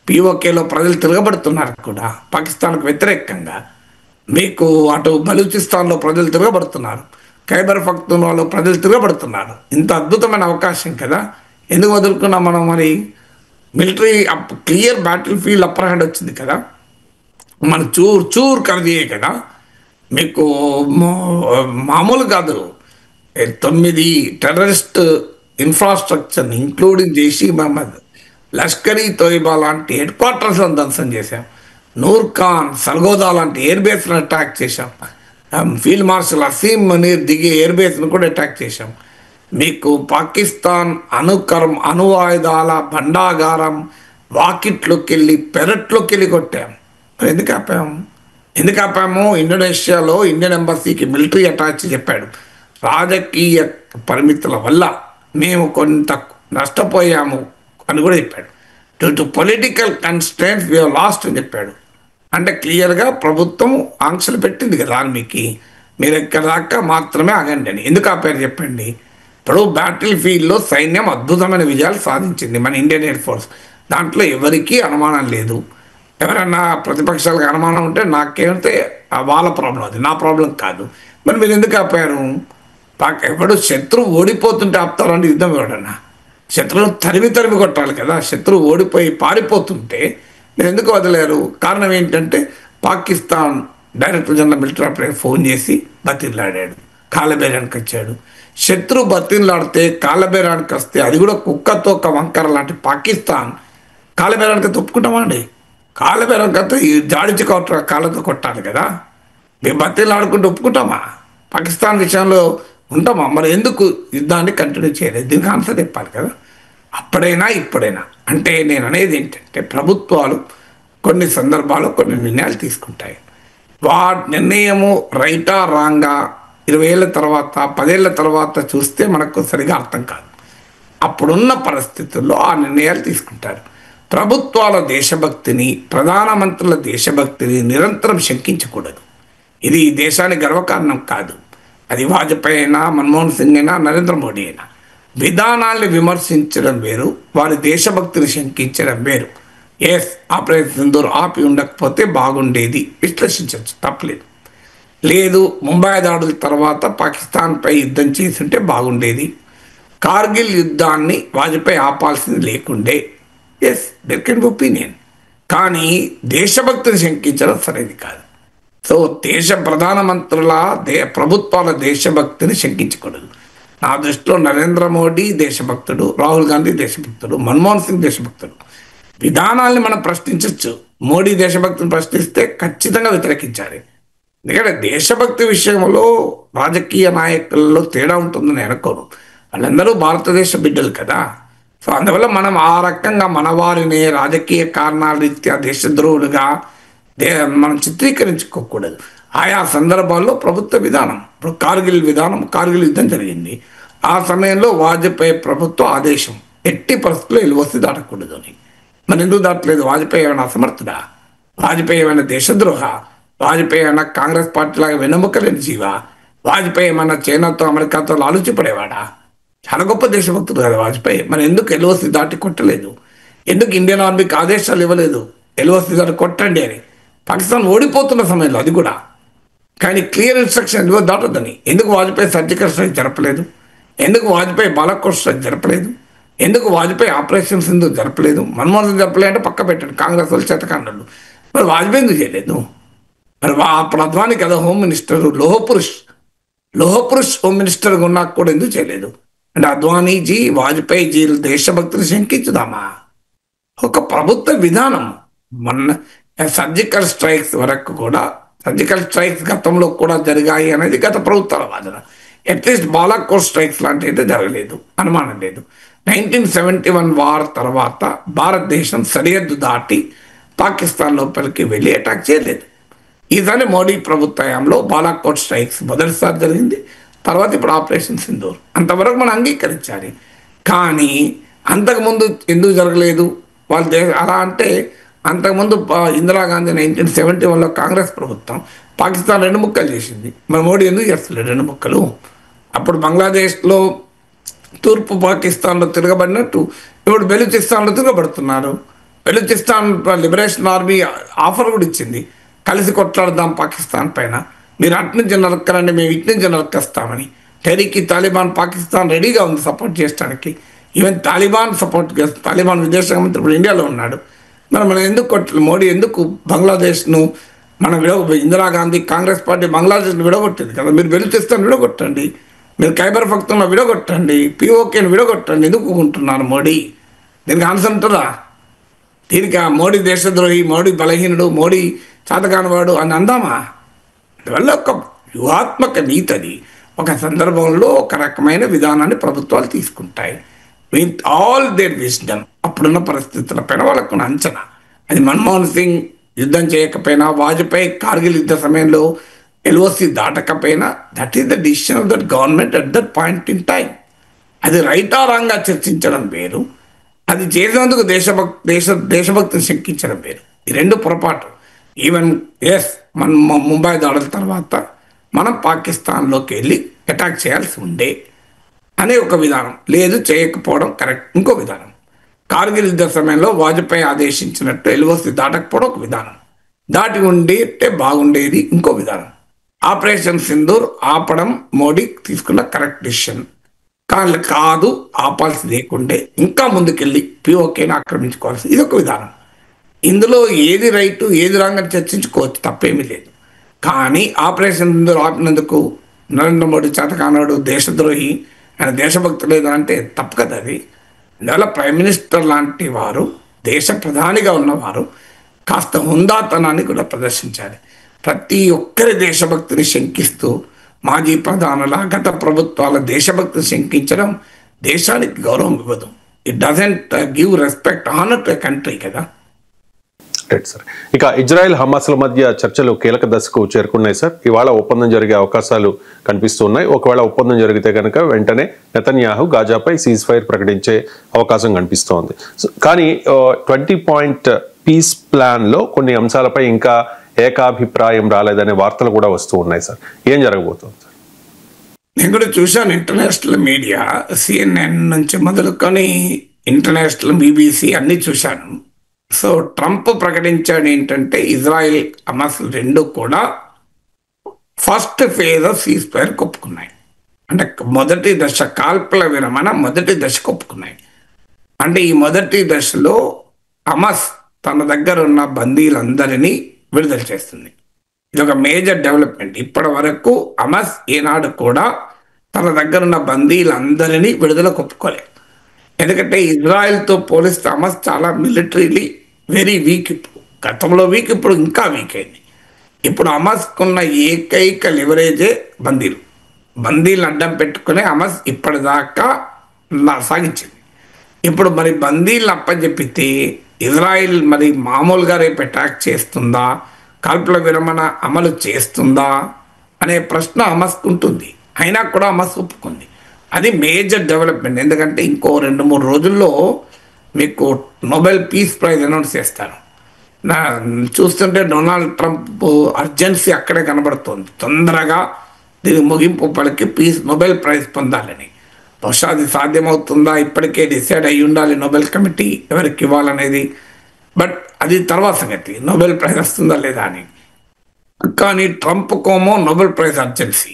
పీఓకేలో ప్రజలు తిరగబడుతున్నారు కూడా పాకిస్తాన్కు వ్యతిరేకంగా. మీకు అటు బలూచిస్తాన్లో ప్రజలు తిరగబడుతున్నారు, ఖైబర్ పఖ్తూన్వాలో ప్రజలు తిరగబడుతున్నారు. ఇంత అద్భుతమైన అవకాశం కదా, ఎందుకు వదులుకున్నాం మనం? మరి military clear battle field upper hand వచ్చింది కదా, మన చూర్ కరదియే కదా. మీకు మామూలు కాదు, 9 టెర్రరిస్ట్ ఇన్ఫ్రాస్ట్రక్చర్ని ఇంక్లూడింగ్ జైషీ మహమ్మద్, లష్కరీ తోయిబా లాంటి హెడ్ క్వార్టర్స్లను ధ్వంసం చేశాం. నూర్ ఖాన్, సర్గోదా లాంటి ఎయిర్ బేస్లను అటాక్ చేశాం. ఫీల్డ్ మార్షల్ అసీం మనీర్ దిగే ఎయిర్ బేస్ను కూడా అటాక్ చేశాం. మీకు పాకిస్తాన్ అణువాయుధాల భండాగారం వాకిట్లోకి వెళ్ళి పెరట్లోకి వెళ్ళి కొట్టాం. మరి ఎందుకు ఆపాము? ఇండోనేషియాలో ఇండియన్ ఎంబసీకి మిలిటరీ అటాచ్ చెప్పాడు, రాజకీయ పరిమితుల వల్ల మేము కొంత నష్టపోయాము అని కూడా చెప్పాడు. To political constraints we have lost అని చెప్పాడు. అంటే క్లియర్గా ప్రభుత్వం ఆంక్షలు పెట్టింది కదా ఆర్మీకి, మీరు ఎక్కడ దాకా మాత్రమే ఆగండి అని. ఎందుకు ఆపారు చెప్పండి? ఇప్పుడు బ్యాటిల్ ఫీల్డ్లో సైన్యం అద్భుతమైన విజయాలు సాధించింది మన ఇండియన్ ఎయిర్ ఫోర్స్. దాంట్లో ఎవరికీ అనుమానం లేదు. ఎవరైనా ప్రతిపక్షాలకు అనుమానం ఉంటే నాకేమైతే వాళ్ళ ప్రాబ్లం, అది నా ప్రాబ్లం కాదు. మరి మీరు ఎందుకు ఆపారు? ఎప్పుడు శత్రువు ఓడిపోతుంటే ఆపుతారండి యుద్ధం? ఎవడన్నా శత్రువును తరిమి కొట్టాలి కదా. శత్రువు ఓడిపోయి పారిపోతుంటే మీరు ఎందుకు వదిలేరు? కారణం ఏంటంటే Pakistan director general military operation phone చేసి బతిలాడాడు, కాలబేరానికి వచ్చాడు. శత్రువు బతిలాడితే కాలబేరానికి వస్తే అది కూడా కుక్కతో ఒక వంకర లాంటి పాకిస్తాన్ కాలబేరానికి ఒప్పుకుంటామా అండి? కాలబేరానికి వస్తే ఈ జాడించి కాళ్ళతో కొట్టాలి కదా. మేము బతిలాడుకుంటూ ఒప్పుకుంటామా? పాకిస్తాన్ విషయంలో ఉంటామా? మరి ఎందుకు యుద్ధాన్ని కంటిన్యూ చేయలేదు? దీనికి ఆన్సర్ చెప్పాలి కదా, అప్పుడైనా ఇప్పుడైనా. అంటే నేను అనేది ఏంటంటే ప్రభుత్వాలు కొన్ని సందర్భాల్లో కొన్ని నిర్ణయాలు తీసుకుంటాయి. నిర్ణయము రైటా రాంగా 20 ఏళ్ళ తర్వాత 10 ఏళ్ళ తర్వాత చూస్తే మనకు సరిగా అర్థం కాదు. అప్పుడున్న పరిస్థితుల్లో ఆ నిర్ణయాలు తీసుకుంటారు. ప్రభుత్వాల దేశభక్తిని, ప్రధానమంత్రుల దేశభక్తిని నిరంతరం శంకించకూడదు. ఇది దేశానికి గర్వకారణం కాదు. అది వాజ్పేయి అయినా, మన్మోహన్ సింగ్ అయినా, నరేంద్ర మోడీ అయినా. విధానాల్ని విమర్శించడం వేరు, వారి దేశభక్తిని శంకించడం వేరు. ఆపరేషన్ సింధూర్ ఆపి ఉండకపోతే బాగుండేది, విశ్లేషించవచ్చు, తప్పలేదు. లేదు, ముంబై దాడుల తర్వాత పాకిస్తాన్పై యుద్ధం చేస్తుంటే బాగుండేది, కార్గిల్ యుద్ధాన్ని వాజ్పేయి ఆపాల్సింది లేకుండే, దెర్ కెన్ బి ఒపీనియన్. కానీ దేశభక్తిని శంకించడం సరైనది కాదు. సో ప్రధానమంత్రుల ప్రభుత్వాల దేశభక్తిని శంకించకూడదు. నా దృష్టిలో నరేంద్ర మోడీ దేశభక్తుడు, రాహుల్ గాంధీ దేశభక్తుడు, మన్మోహన్ సింగ్ దేశభక్తుడు. విధానాల్ని మనం ప్రశ్నించవచ్చు. మోడీ దేశభక్తిని ప్రశ్నిస్తే ఖచ్చితంగా వ్యతిరేకించాలి. ఎందుకంటే దేశభక్తి విషయంలో రాజకీయ నాయకుల్లో తేడా ఉంటుందని అనుకోను. వాళ్ళందరూ భారతదేశ బిడ్డలు కదా. సో అందువల్ల మనం ఆ రకంగా మన వారిని రాజకీయ కారణాల రీత్యా దేశద్రోహులుగా మనం చిత్రీకరించుకోకూడదు. ఆయా సందర్భాల్లో ప్రభుత్వ విధానం, ఇప్పుడు కార్గిల్ యుద్ధం జరిగింది. ఆ సమయంలో వాజ్పేయి ప్రభుత్వ ఆదేశం ఎట్టి పరిస్థితుల్లో ఎల్ఓసి దాటకూడదు అని. మరి ఎందుకు దాటలేదు? వాజ్పేయి ఏమైనా అసమర్థుడా? వాజ్పేయి ఏమైనా దేశద్రోహ? వాజ్పేయి ఏమైనా కాంగ్రెస్ పార్టీ లాగా వెన్నెముక లేని జీవా? వాజ్పేయి ఏమైనా చైనాతో అమెరికాతో లాలుచిపడేవాడా? చాలా గొప్ప దేశభక్తుడు కదా వాజ్పేయి. మరి ఎందుకు ఎల్ఓసి దాటి కొట్టలేదు? ఎందుకు ఇండియన్ ఆర్మీకి ఆదేశాలు ఇవ్వలేదు ఎల్ఓసి దాటి కొట్టండి అని? పాకిస్తాన్ ఓడిపోతున్న సమయంలో అది కూడా. కానీ క్లియర్ ఇన్స్ట్రక్షన్ ఎందుకు దాటొద్దని. ఎందుకు వాజ్పేయి సర్జికల్ స్ట్రైక్ జరపలేదు? ఎందుకు వాజ్పేయి బాలాకోట్ స్ట్రైక్ జరపలేదు? ఎందుకు వాజ్పేయి ఆపరేషన్ సింధూర్ జరపలేదు? మన్మోహన్ సింగ్ జరపలేదు అంటే పక్క పెట్టండి, కాంగ్రెస్ వాళ్ళు చేతకాండలు. మరి వాజ్పేయి ఎందుకు చేయలేదు? మరి అప్పుడు అద్వానీ కదా హోమ్ మినిస్టర్, లోహపురుష్ హోమ్ మినిస్టర్గా ఉన్నాక కూడా ఎందుకు చేయలేదు? అంటే అద్వానీజీ, వాజ్పేయిజీ దేశభక్తిని శంకించుదామా? ఒక ప్రభుత్వ విధానం. మొన్న సర్జికల్ స్ట్రైక్స్ వరకు కూడా, సర్జికల్ స్ట్రైక్స్ గతంలో కూడా జరిగాయి అనేది గత ప్రభుత్వాల వాదన. అట్లీస్ట్ బాలాకోట్ స్ట్రైక్స్ లాంటివి అయితే జరగలేదు, అనుమానం లేదు. 1971 వార్ తర్వాత భారతదేశం సరిహద్దు దాటి పాకిస్తాన్ లోపలికి వెళ్ళి అటాక్ చేయలేదు. ఈసారి మోడీ ప్రభుత్వ హయాంలో బాలాకోట్ స్ట్రైక్స్ మొదటిసారి జరిగింది. తర్వాత ఇప్పుడు ఆపరేషన్ సింధూర్. అంతవరకు మనం అంగీకరించాలి. కానీ అంతకుముందు ఎందుకు జరగలేదు వాళ్ళు? అలా అంటే అంతకుముందు ఇందిరాగాంధీ 1971లో కాంగ్రెస్ ప్రభుత్వం పాకిస్తాన్ 2 ముక్కలు చేసింది. మరి మోడీ ఎందుకు చేస్తలేదు 2 ముక్కలు? అప్పుడు బంగ్లాదేశ్లో తూర్పు పాకిస్తాన్లో తిరగబడినట్టు ఇప్పుడు బెలూచిస్తాన్లో తిరగబడుతున్నారు. బెలూచిస్తాన్ లిబరేషన్ ఆర్మీ ఆఫర్ కూడా ఇచ్చింది, కలిసి కొట్లాడదాం పాకిస్తాన్ పైన, మీరు అటు నుంచి నరక్కరండి, మేము ఇటు నుంచి నరక్కేస్తామని. టెరీకి తాలిబాన్ పాకిస్తాన్ రెడీగా ఉంది సపోర్ట్ చేయడానికి. ఈవెన్ తాలిబాన్ సపోర్ట్ చేస్తుంది. తాలిబాన్ విదేశాంగ మంత్రి ఇప్పుడు ఇండియాలో ఉన్నాడు. మరి మనం ఎందుకు మోడీ ఎందుకు బంగ్లాదేశ్ను మనం ఇందిరాగాంధీ కాంగ్రెస్ పార్టీ బంగ్లాదేశ్ను విడగొట్టింది కదా, మీరు బెలూచిస్తాన్ విడగొట్టండి, మీరు ఖైబర్ పఖ్తూన్ఖా విడగొట్టండి, పిఓకేని విడగొట్టండి, ఎందుకు ఉంటున్నారు మోడీ? దీనికి ఆన్సర్ ఉంటుందా? దీనికి మోడీ దేశద్రోహి, మోడీ బలహీనుడు, మోడీ చాతకానివాడు అని అందామా? అందువల్ల ఒక వ్యూహాత్మక నీతి అది. ఒక సందర్భంలో ఒక రకమైన విధానాన్ని ప్రభుత్వాలు తీసుకుంటాయి విత్ ఆల్ దేర్ విజ్డమ్. అప్పుడున్న పరిస్థితులపైన వాళ్ళకున్న అంచనా. అది మన్మోహన్ సింగ్ యుద్ధం చేయకపోయినా, వాజ్పేయి కార్గిల్ యుద్ధ సమయంలో ఎల్ఓసి దాటకపోయినా, that is the decision of that government at that point in time. అది రైటా రాంగా చర్చించడం వేరు, అది చేసినందుకు దేశభక్తిని శంకించడం వేరు. ఈ 2 పొరపాటు. ఈవెన్ మన ముంబై దాడుల తర్వాత మనం పాకిస్తాన్లోకి వెళ్ళి అటాక్ చేయాల్సి ఉండే అనే ఒక విధానం, లేదు చేయకపోవడం కరెక్ట్ ఇంకో విధానం. కార్గిల్ యుద్ధ సమయంలో వాజ్పేయి ఆదేశించినట్టు ఎల్ఓసి దాటకపోవడం ఒక విధానం, దాటి ఉంటే బాగుండేది ఇంకో విధానం. ఆపరేషన్ సింధూర్ ఆపడం మోడీ తీసుకున్న కరెక్ట్ డిసిషన్. కానీ కాదు, ఆపాల్సి లేకుండే ఇంకా ముందుకెళ్ళి పిఓకేని ఆక్రమించుకోవాల్సి, ఇది ఒక విధానం. ఇందులో ఏది రైటు ఏది రాంగ్ అని చర్చించుకోవచ్చు, తప్పేమీ లేదు. కానీ ఆపరేషన్ సింధూర్ ఆపినందుకు నరేంద్ర మోడీ చేతకానాడు, దేశద్రోహి, ఆయన దేశభక్తి లేదు అంటే తప్పు కదా అది. అందువల్ల ప్రైమ్ మినిస్టర్ లాంటి వారు, దేశ ప్రధానిగా ఉన్నవారు కాస్త హుందాతనాన్ని కూడా ప్రదర్శించాలి. ప్రతి ఒక్కరి దేశభక్తిని శంకిస్తూ మాజీ ప్రధానుల గత ప్రభుత్వాల దేశభక్తిని శంకించడం దేశానికి గౌరవం ఇవ్వదు. It doesn't give respect, honour to a country కదా. Right sir. ఇక ఇజ్రాయెల్ హమాస్ల మధ్య చర్చలు కీలక దశకు చేరుకున్నాయి సార్. ఇవాళ ఒప్పందం జరిగే అవకాశాలు కనిపిస్తున్నాయి. ఒకవేళ ఒప్పందం జరిగితే కనుక వెంటనే నెతన్యాహు గాజాపై సీజ్ ఫైర్ ప్రకటించే అవకాశం కనిపిస్తోంది. కానీ 20 పాయింట్ పీస్ ప్లాన్ లో కొన్ని అంశాలపై ఇంకా ఏకాభిప్రాయం రాలేదనే వార్తలు కూడా వస్తూ ఉన్నాయి సార్. ఏం జరగబోతుంది సార్? నేను కూడా చూశాను ఇంటర్నేషనల్ మీడియా, సిఎన్ఎన్ నుంచి మొదలుకొని ఇంటర్నేషనల్ బీబీసీ అన్ని చూశాను. సో ట్రంప్ ప్రకటించాడు ఏంటంటే ఇజ్రాయెల్ హమాస్ 2 కూడా first phase of ceasefire ఒప్పుకున్నాయి. అంటే మొదటి దశ కాల్పుల విరమణ మొదటి దశకు ఒప్పుకున్నాయి. అంటే ఈ మొదటి దశలో హమాస్ తన దగ్గర ఉన్న బందీలందరినీ విడుదల చేస్తుంది. ఇది ఒక మేజర్ డెవలప్మెంట్. ఇప్పటి వరకు హమాస్ ఏనాడు కూడా తన దగ్గర ఉన్న బందీలందరినీ విడుదలకు ఒప్పుకోలేదు. ఎందుకంటే ఇజ్రాయెల్తో పోలిస్తే హమాస్ చాలా మిలిటరీలీ వెరీ వీక్. ఇప్పుడు గతంలో వీక్, ఇప్పుడు ఇంకా వీక్ అయింది. ఇప్పుడు హమాస్కున్న ఏకైక లివరేజే బందీలను అడ్డం పెట్టుకునే హమాస్ ఇప్పటిదాకా సాగించింది. ఇప్పుడు మరి బందీలను అప్పచెప్పితే ఇజ్రాయిల్ మరి మామూలుగా రేపు అటాక్ చేస్తుందా, కాల్పుల విరమణ అమలు చేస్తుందా అనే ప్రశ్న హమాస్కు ఉంటుంది. అయినా కూడా హమాస్ ఒప్పుకుంది. అది మేజర్ డెవలప్మెంట్. ఎందుకంటే ఇంకో 2-3 రోజుల్లో మీకు నోబెల్ పీస్ ప్రైజ్ అనౌన్స్ చేస్తారు. చూస్తుంటే డొనాల్డ్ ట్రంప్ అర్జెన్సీ అక్కడే కనబడుతుంది. తొందరగా దీని ముగింపు పలికి నోబెల్ ప్రైజ్ పొందాలని. బహుశా అది సాధ్యమవుతుందా, ఇప్పటికే డిసైడ్ అయ్యి ఉండాలి నోబెల్ కమిటీ ఎవరికి ఇవ్వాలనేది. బట్ అది తర్వాత సంగతి, నోబెల్ ప్రైజ్ వస్తుందా లేదా అని. కానీ ట్రంప్ కోమో Nobel prize urgency,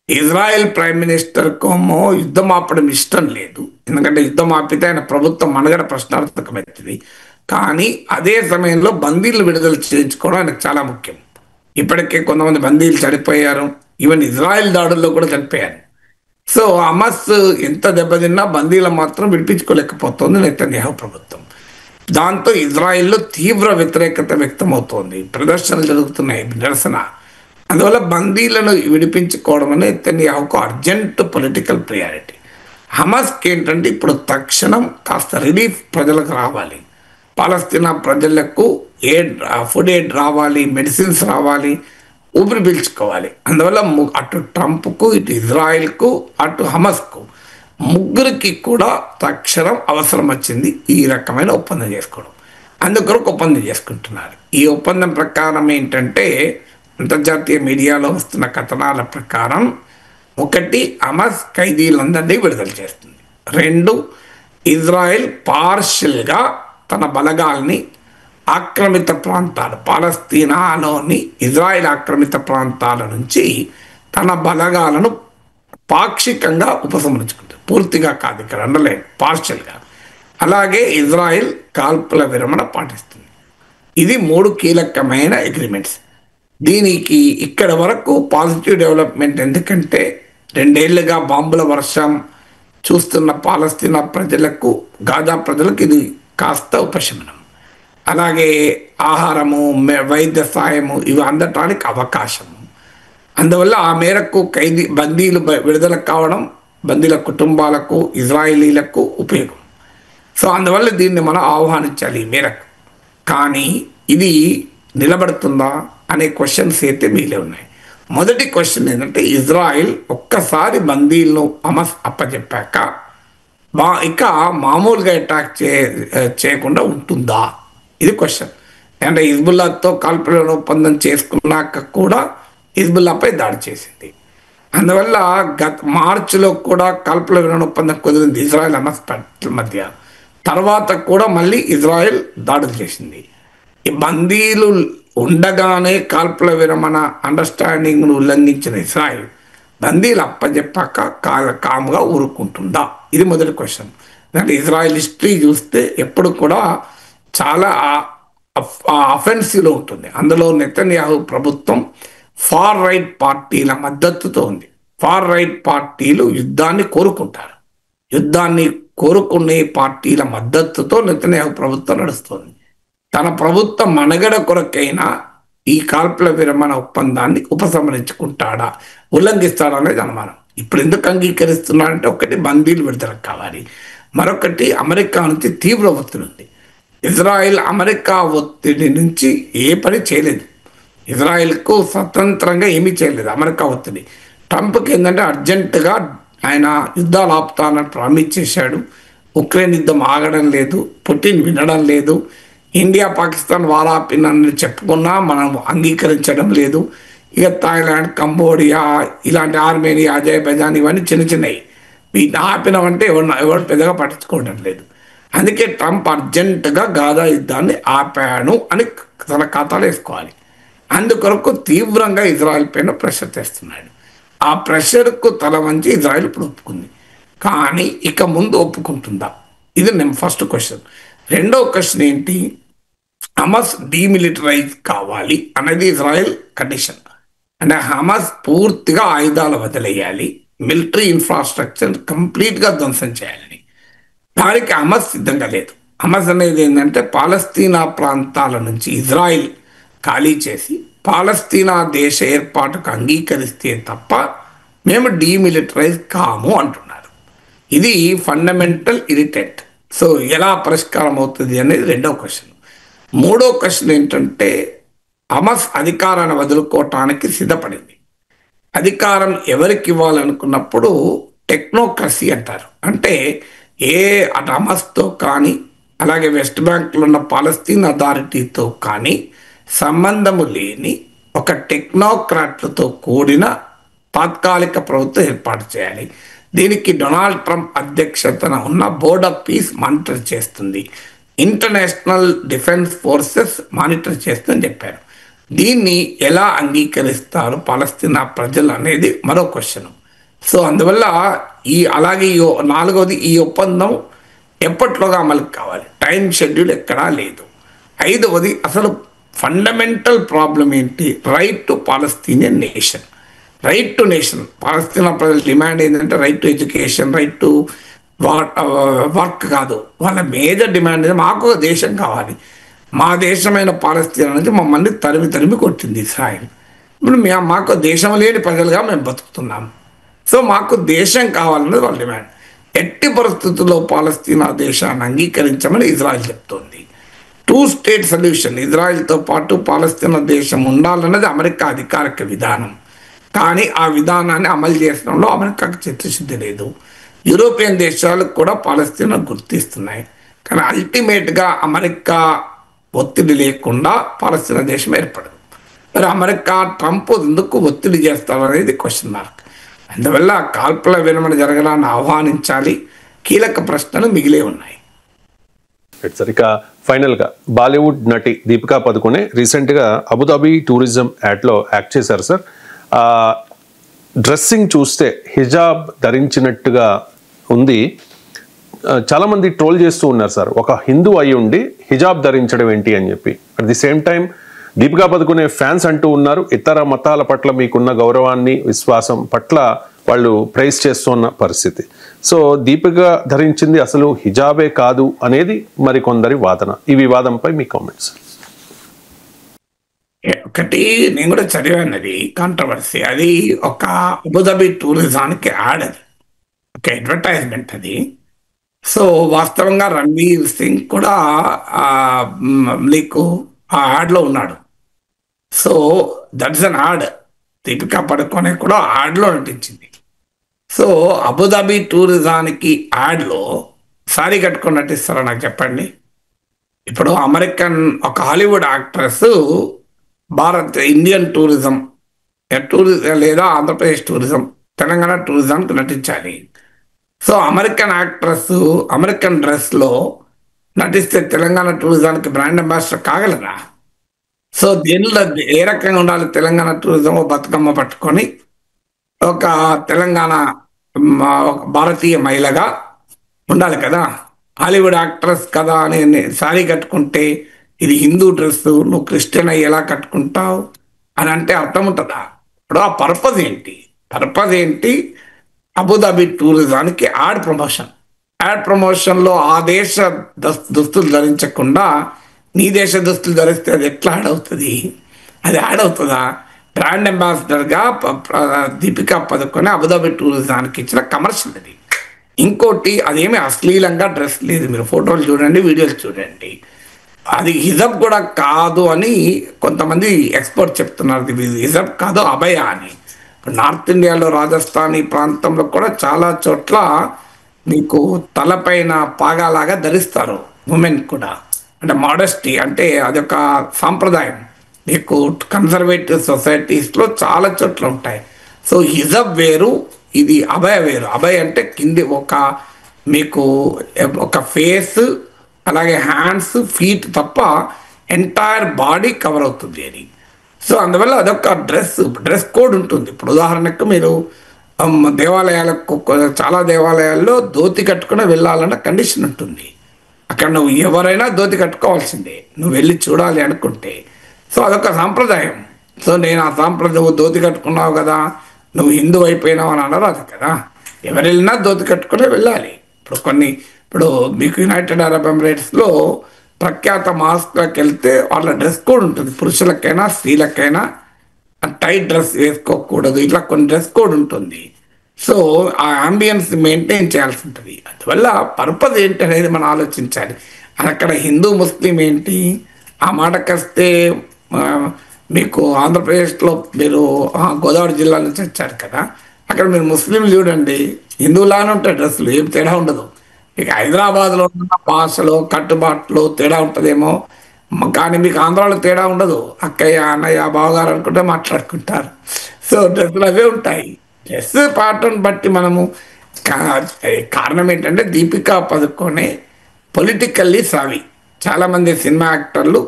Israel prime minister కోమో యుద్ధం ఆపడం ఇష్టం లేదు. ఎందుకంటే యుద్ధం ఆపితే ఆయన ప్రభుత్వం మనగడ ప్రశ్నార్థకమవుతుంది. కానీ అదే సమయంలో బందీలు విడుదల చేయించుకోవడం ఆయనకు చాలా ముఖ్యం. ఇప్పటికే కొంతమంది బందీలు చనిపోయారు, ఈవెన్ ఇజ్రాయెల్ దాడుల్లో కూడా చనిపోయారు. సో హమాస్ ఎంత దెబ్బతిన్నా బందీలు మాత్రం విడిపించుకోలేకపోతుంది నెతన్యాహు ప్రభుత్వం. దాంతో ఇజ్రాయెల్లో తీవ్ర వ్యతిరేకత వ్యక్తమవుతోంది, ప్రదర్శనలు జరుగుతున్నాయి, నిరసన. అందువల్ల బందీలను విడిపించుకోవడం అనేది నెతన్యాహుకు అర్జెంట్ పొలిటికల్ ప్రియారిటీ. హమాస్కి ఏంటంటే ఇప్పుడు తక్షణం కాస్త రిలీఫ్ ప్రజలకు రావాలి, పాలస్తీనా ప్రజలకు ఫుడ్ ఎయిడ్ రావాలి, మెడిసిన్స్ రావాలి, ఊపిరి పీల్చుకోవాలి. అందువల్ల అటు ట్రంప్కు, ఇటు ఇజ్రాయెల్కు, అటు హమాస్కు ముగ్గురికి కూడా తక్షణం అవసరం వచ్చింది ఈ రకమైన ఒప్పందం చేసుకోవడం. అందుకొరకు ఒప్పందం చేసుకుంటున్నారు. ఈ ఒప్పందం ప్రకారం ఏంటంటే అంతర్జాతీయ మీడియాలో వస్తున్న కథనాల ప్రకారం 1 హమాస్ ఖైదీలందరినీ విడుదల చేస్తుంది. 2 ఇజ్రాయెల్ పార్షియల్గా తన బలగాల్ని ఆక్రమిత ప్రాంతాలు, పాలస్తీనాలోని ఇజ్రాయెల్ ఆక్రమిత ప్రాంతాల నుంచి తన బలగాలను పాక్షికంగా ఉపసంహరించుకుంటుంది, పూర్తిగా కాదు, ఇక్కడ అండర్లైన్ పార్షియల్గా. అలాగే ఇజ్రాయెల్ కాల్పుల విరమణ పాటిస్తుంది. ఇది 3 కీలకమైన అగ్రిమెంట్స్. దీనికి ఇక్కడ వరకు పాజిటివ్ డెవలప్మెంట్, ఎందుకంటే 2 ఏళ్లుగా బాంబుల వర్షం చూస్తున్న పాలస్తీనా ప్రజలకు, గాజా ప్రజలకు ఇది కాస్త ఉపశమనం. అలాగే ఆహారము, వైద్య సాయము ఇవి అందటానికి అవకాశము. అందువల్ల ఆ మేరకు బందీలు విడుదల కావడం బందీల కుటుంబాలకు, ఇజ్రాయిలీలకు ఉపయోగం. సో అందువల్ల దీన్ని మనం ఆహ్వానించాలి ఈ మేరకు. కానీ ఇది నిలబడుతుందా అనే క్వశ్చన్స్ అయితే మిగిలి ఉన్నాయి. మొదటి క్వశ్చన్ ఏంటంటే ఇజ్రాయిల్ ఒక్కసారి బందీలను హమాస్ అప్పచెప్పాక ఇక మామూలుగా అటాక్ చేయకుండా ఉంటుందా, ఇది క్వశ్చన్. అంటే హిజ్బుల్లాతో కాల్పుల ఒప్పందం చేసుకున్నాక కూడా హిజ్బుల్లాపై దాడి చేసింది. అందువల్ల మార్చిలో కూడా కాల్పుల విరమణ ఒప్పందం కుదిరింది ఇజ్రాయెల్ హమాస్ మధ్య. తర్వాత కూడా మళ్ళీ ఇజ్రాయెల్ దాడులు చేసింది. ఈ బందీలు ఉండగానే కాల్పుల విరమణ అండర్స్టాండింగ్ను ఉల్లంఘించిన ఇజ్రాయెల్ బందీలు అప్పచెప్పాక కాముగా ఊరుకుంటుందా, ఇది మొదటి క్వశ్చన్. అంటే ఇజ్రాయెల్ హిస్టరీ చూస్తే ఎప్పుడు కూడా చాలా అఫెన్సివ్లో ఉంటుంది. అందులో నెతన్యాహు ప్రభుత్వం ఫార్ రైట్ పార్టీల మద్దతుతో ఉంది. ఫార్ రైట్ పార్టీలు యుద్ధాన్ని కోరుకుంటారు. యుద్ధాన్ని కోరుకునే పార్టీల మద్దతుతో నెతన్యాహు ప్రభుత్వం నడుస్తుంది. తన ప్రభుత్వ మనుగడ కొరకైనా ఈ కాల్పుల విరమణ ఒప్పందాన్ని ఉపసంహరించుకుంటాడా, ఉల్లంఘిస్తాడా అనేది అనుమానం. ఇప్పుడు ఎందుకు అంగీకరిస్తున్నాడంటే, ఒకటి బందీలు విడుదల కావాలి, మరొకటి అమెరికా నుంచి తీవ్ర ఒత్తిడి ఉంది. ఇజ్రాయెల్ అమెరికా ఒత్తిడి నుంచి ఏ పని చేయలేదు, ఇజ్రాయెల్కు స్వతంత్రంగా ఏమీ చేయలేదు అమెరికా ఒత్తిడి. ట్రంప్కి ఏంటంటే అర్జెంటుగా ఆయన యుద్ధాలు ఆపుతానని ప్రామిస్ చేశాడు. ఉక్రెయిన్ యుద్ధం ఆగడం లేదు, పుటిన్ వినడం లేదు. ఇండియా పాకిస్తాన్ వారాపినని చెప్పుకున్నా మనం అంగీకరించడం లేదు. ఇక థాయిలాండ్, కంబోడియా, ఇలాంటి ఆర్మేనియా, అజర్బైజాన్ ఇవన్నీ చిన్న చిన్నవి. వీటిని ఆపినామంటే ఎవరు పెద్దగా పట్టించుకోవడం లేదు. అందుకే ట్రంప్ అర్జెంటుగా గాజా యుద్ధాన్ని ఆపాను అని తన ఖాతాలో వేసుకోవాలి. అందుకొరకు తీవ్రంగా ఇజ్రాయెల్ పైన ప్రెషర్ తెస్తున్నాడు. ఆ ప్రెషర్కు తల వంచి ఇజ్రాయెల్ ఇప్పుడు ఒప్పుకుంది. కానీ ఇక ముందు ఒప్పుకుంటుందా, ఇది నేను ఫస్ట్ క్వశ్చన్. రెండో క్వశ్చన్ ఏంటి, హమాస్ డీమిలిటరైజ్ కావాలి అనేది ఇజ్రాయెల్ కండిషన్. అంటే హమాస్ పూర్తిగా ఆయుధాలు వదిలేయాలి, మిలిటరీ ఇన్ఫ్రాస్ట్రక్చర్ కంప్లీట్గా ధ్వంసం చేయాలని. దానికి హమాస్ సిద్ధంగా లేదు. హమాస్ అనేది ఏంటంటే పాలస్తీనా ప్రాంతాల నుంచి ఇజ్రాయిల్ ఖాళీ చేసి పాలస్తీనా దేశ ఏర్పాటుకు అంగీకరిస్తే తప్ప మేము డీమిలిటరైజ్ కాము అంటున్నారు. ఇది ఫండమెంటల్ ఇరిటెంట్. సో ఎలా పరిష్కారం అవుతుంది అనేది రెండో క్వశ్చన్. మూడో క్వశ్చన్ ఏంటంటే, హమాస్ అధికారాన్ని వదులుకోవటానికి సిద్ధపడింది. అధికారం ఎవరికి ఇవ్వాలనుకున్నప్పుడు టెక్నోక్రసీ అంటారు. అంటే అటు హమాస్తో కానీ అలాగే వెస్ట్ బ్యాంక్లో ఉన్న పాలస్తీన్ అథారిటీతో కానీ సంబంధము లేని ఒక టెక్నోక్రాట్లతో కూడిన తాత్కాలిక ప్రభుత్వం ఏర్పాటు చేయాలి. దీనికి డొనాల్డ్ ట్రంప్ అధ్యక్షతన ఉన్న బోర్డ్ ఆఫ్ పీస్ మానిటర్ చేస్తుంది, ఇంటర్నేషనల్ డిఫెన్స్ ఫోర్సెస్ మానిటర్ చేస్తుందని చెప్పారు. దీన్ని ఎలా అంగీకరిస్తారు పాలస్తీనా ప్రజలు అనేది మరో క్వశ్చన్. సో అందువల్ల అలాగే నాలుగవది, ఈ ఒప్పందం ఎప్పట్లోగా అమలు కావాలి, టైం షెడ్యూల్ ఎక్కడా లేదు. 5వది అసలు ఫండమెంటల్ ప్రాబ్లం ఏంటి, right to Palestinian nation. Right to nation, Palestine ప్రజల డిమాండ్ ఏంటంటే right to education, right to work కాదు. వాళ్ళ మేజర్ డిమాండ్ ఏంటంటే మాకు ఒక దేశం కావాలి, మా దేశమైన పాలస్తీనా నుంచి మమ్మల్ని తరిమి కొట్టింది ఇస్రాయిల్. ఇప్పుడు మాకు దేశం లేని ప్రజలుగా మేము బతుకుతున్నాం. సో మాకు దేశం కావాలన్నది వాళ్ళ డిమాండ్. ఎట్టి పరిస్థితుల్లో పాలస్తీనా దేశాన్ని అంగీకరించమని ఇజ్రాయెల్ చెప్తోంది. 2 స్టేట్ సొల్యూషన్, ఇజ్రాయెల్తో పాటు పాలస్తీనా దేశం ఉండాలన్నది అమెరికా అధికారిక విధానం. కానీ ఆ విధానాన్ని అమలు చేసడంలో అమెరికాకు చిత్తశుద్ధి లేదు. యూరోపియన్ దేశాలు కూడా పాలస్తీనా గుర్తిస్తున్నాయి. కానీ అల్టిమేట్గా అమెరికా ఒత్తిడి లేకుండా పాలస్తీనా దేశం ఏర్పడదు. మరి అమెరికా ట్రంప్ ఎందుకు ఒత్తిడి చేస్తారు అనేది క్వశ్చన్ మార్క్. అందువల్ల కాల్పుల విరమణ జరగడాన్ని ఆహ్వానించాలి. కీలక ప్రశ్నలు మిగిలే ఉన్నాయి. సార్, ఇక ఫైనల్ గా బాలీవుడ్ నటి దీపికా పదుకొనే రీసెంట్ గా అబుదాబి టూరిజం యాడ్లో యాక్ట్ చేశారు సార్. డ్రెస్సింగ్ చూస్తే హిజాబ్ ధరించినట్టుగా ఉంది. చాలా మంది ట్రోల్ చేస్తూ ఉన్నారు సార్, ఒక హిందూ అయి ఉండి హిజాబ్ ధరించడం ఏంటి అని చెప్పి. At the same time Deepika Padukone fans అంటూ ఉన్నారు, ఇతర మతాల పట్ల మీకున్న గౌరవాన్ని, విశ్వాసం పట్ల వాళ్ళు ప్రైజ్ చేస్తున్న పరిస్థితి. సో దీపిక ధరించింది అసలు హిజాబే కాదు అనేది మరికొందరి వాదన. ఈ వివాదంపై మీ కామెంట్స్. ఒకటి నేను కూడా చదివాను, అది కాంట్రవర్సీ. అది ఒక అబుదాబి టూరిజానికి యాడ్, అది ఒక అడ్వర్టైజ్మెంట్ అది. సో వాస్తవంగా రణ్వీర్ సింగ్ కూడా నీకు ఆ యాడ్లో ఉన్నాడు. So that's an ad. Deepika Padukone కూడా యాడ్లో నటించింది. సో అబుదాబి టూరిజానికి యాడ్లో సారీ కట్టుకొని నటిస్తారా నాకు చెప్పండి. ఇప్పుడు అమెరికన్ ఒక హాలీవుడ్ యాక్ట్రెస్ ఇండియన్ టూరిజం లేదా ఆంధ్రప్రదేశ్ టూరిజం, తెలంగాణ టూరిజంకి నటించాలి. సో అమెరికన్ యాక్ట్రెస్ అమెరికన్ డ్రెస్లో నటిస్తే తెలంగాణ టూరిజానికి బ్రాండ్ అంబాసిడర్ కాగలరా? సో దీనిలో ఏ రకంగా ఉండాలి? తెలంగాణ టూరిజం బతుకమ్మ పట్టుకొని ఒక తెలంగాణ భారతీయ మహిళగా ఉండాలి కదా. హాలీవుడ్ యాక్ట్రెస్ కదా అని శారీ కట్టుకుంటే ఇది హిందూ డ్రెస్, నువ్వు క్రిస్టియన్ అయ్యి ఎలా కట్టుకుంటావు అని అంటే అర్థం ఉంటుందా? ఇప్పుడు ఆ పర్పస్ ఏంటి? అబుదాబి టూరిజానికి యాడ్ ప్రమోషన్లో ఆ దేశ దుస్తులు ధరించకుండా నీ దేశ దుస్తులు ధరిస్తే అది ఎట్లా యాడ్ అవుతుంది? అది యాడ్ అవుతుందా? బ్రాండ్ అంబాసిడర్గా దీపికా పదుకొనే అబుదాబి టూరిజానికి ఇచ్చిన కమర్షియల్ అది. ఇంకోటి, అదేమి అశ్లీలంగా డ్రెస్ లేదు. మీరు ఫోటోలు చూడండి, వీడియోలు చూడండి. అది హిజబ్ కూడా కాదు అని కొంతమంది ఎక్స్పర్ట్ చెప్తున్నారు. ఇది హిజబ్ కాదు, అభయ అని. ఇప్పుడు నార్త్ ఇండియాలో రాజస్థాన్ ఈ ప్రాంతంలో కూడా చాలా చోట్ల మీకు తలపైన పాగాలాగా ధరిస్తారు ఉమెన్ కూడా. అంటే మోడెస్టీ, అంటే అదొక సాంప్రదాయం. మీకు కన్జర్వేటివ్ సొసైటీస్లో చాలా చోట్ల ఉంటాయి. సో హిజబ్ వేరు, ఇది అభయ వేరు. అభయ అంటే కింది మీకు ఒక ఫేస్, అలాగే హ్యాండ్స్, ఫీట్ తప్ప ఎంటైర్ బాడీ కవర్ అవుతుంది అని. సో అందువల్ల అదొక డ్రెస్ కోడ్ ఉంటుంది. ఇప్పుడు ఉదాహరణకు మీరు దేవాలయాలకు, చాలా దేవాలయాల్లో ధోతి కట్టుకుని వెళ్ళాలన్న కండిషన్ ఉంటుంది. అక్కడ నువ్వు ఎవరైనా ధోతి కట్టుకోవాల్సిందే నువ్వు వెళ్ళి చూడాలి అనుకుంటే. సో అదొక సాంప్రదాయం. సో నేను ఆ సాంప్రదాయం, ధోతి కట్టుకున్నావు కదా నువ్వు హిందూ అయిపోయినావు అని అనరాదు కదా. ఎవరు వెళ్ళినా ధోతి కట్టుకునే వెళ్ళాలి. ఇప్పుడు మీకు యునైటెడ్ అరబ్ ఎమిరేట్స్లో ప్రఖ్యాత మాస్క్లకు వెళ్తే వాళ్ళ డ్రెస్ కోడ్ ఉంటుంది. పురుషులకైనా స్త్రీలకైనా టైట్ డ్రెస్ వేసుకోకూడదు, ఇట్లా కొన్ని డ్రెస్ కోడ్ ఉంటుంది. సో ఆ అంబియన్స్ మెయింటైన్ చేయాల్సి ఉంటుంది. అందువల్ల పర్పస్ ఏంటి అనేది మనం ఆలోచించాలి. అక్కడ హిందూ ముస్లిం ఏంటి? ఆ మాటకొస్తే మీకు ఆంధ్రప్రదేశ్లో మీరు గోదావరి జిల్లా నుంచి వచ్చారు కదా, అక్కడ మీరు ముస్లింలు చూడండి, హిందువులానే ఉంటాయి డ్రెస్సులు, ఏం తేడా ఉండదు. ఇక హైదరాబాద్లో ఉన్న భాషలో కట్టుబాట్లు తేడా ఉంటుందేమో, కానీ మీకు ఆంధ్రాలో తేడా ఉండదు. అక్కయ్య, అన్నయ్య, బావగారు అనుకుంటే మాట్లాడుకుంటారు. సో డ్రెస్సులు అవే ఉంటాయి. డ్రెస్ ప్యాటర్న్ బట్టి మనము కారణం ఏంటంటే దీపికా పదుకొనే పొలిటికల్లీ సావి. చాలామంది సినిమా యాక్టర్లు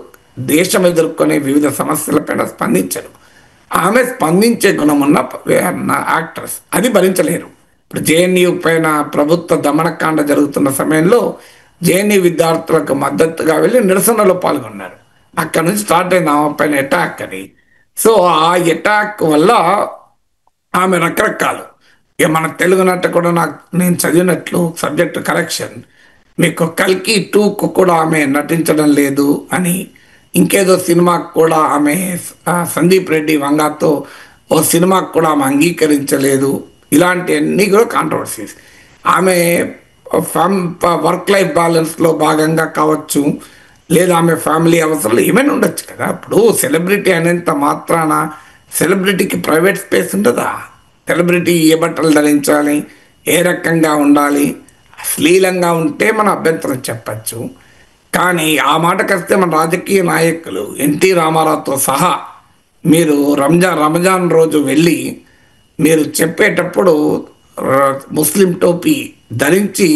దేశం ఎదుర్కొనే వివిధ సమస్యలపైన స్పందించరు. ఆమె స్పందించే గుణం ఉన్న యాక్టర్స్ అది భరించలేరు. ఇప్పుడు జేఎన్యూ పైన ప్రభుత్వ దమనకాండ జరుగుతున్న సమయంలో జేఎన్యూ విద్యార్థులకు మద్దతుగా వెళ్ళి నిరసనలో పాల్గొన్నారు. అక్కడ నుంచి స్టార్ట్ అయింది ఆమె పైన అటాక్ అని. సో ఆ అటాక్ వల్ల ఆమె రకరకాలు ఇక మన తెలుగు నట కూడా నేను చదివినట్లు సబ్జెక్ట్ కరెక్షన్, మీకు కల్కి 2కు కూడా ఆమె నటించడం లేదు అని, ఇంకేదో సినిమాకు కూడా ఆమె సందీప్ రెడ్డి వంగాతో ఓ సినిమాకు కూడా ఆమె అంగీకరించలేదు. ఇలాంటివన్నీ కూడా కాంట్రవర్సీస్. ఆమె వర్క్ లైఫ్ బ్యాలెన్స్లో భాగంగా కావచ్చు, లేదా ఆమె ఫ్యామిలీ అవసరాలు ఏమైనా ఉండొచ్చు కదా. ఇప్పుడు సెలబ్రిటీ అనేంత మాత్రాన సెలబ్రిటీకి ప్రైవేట్ స్పేస్ ఉంటుందా? సెలబ్రిటీ ఏ బట్టలు ధరించాలి, ఏ రకంగా ఉండాలి, అశ్లీలంగా ఉంటే మన అభ్యంతరం చెప్పచ్చు. కానీ ఆ మాటకొస్తే మన రాజకీయ నాయకులు ఎన్టీ రామారావుతో సహా మీరు రమజాన్ రోజు వెళ్ళి మీరు చెప్పేటప్పుడు ముస్లిం టోపీ ధరించి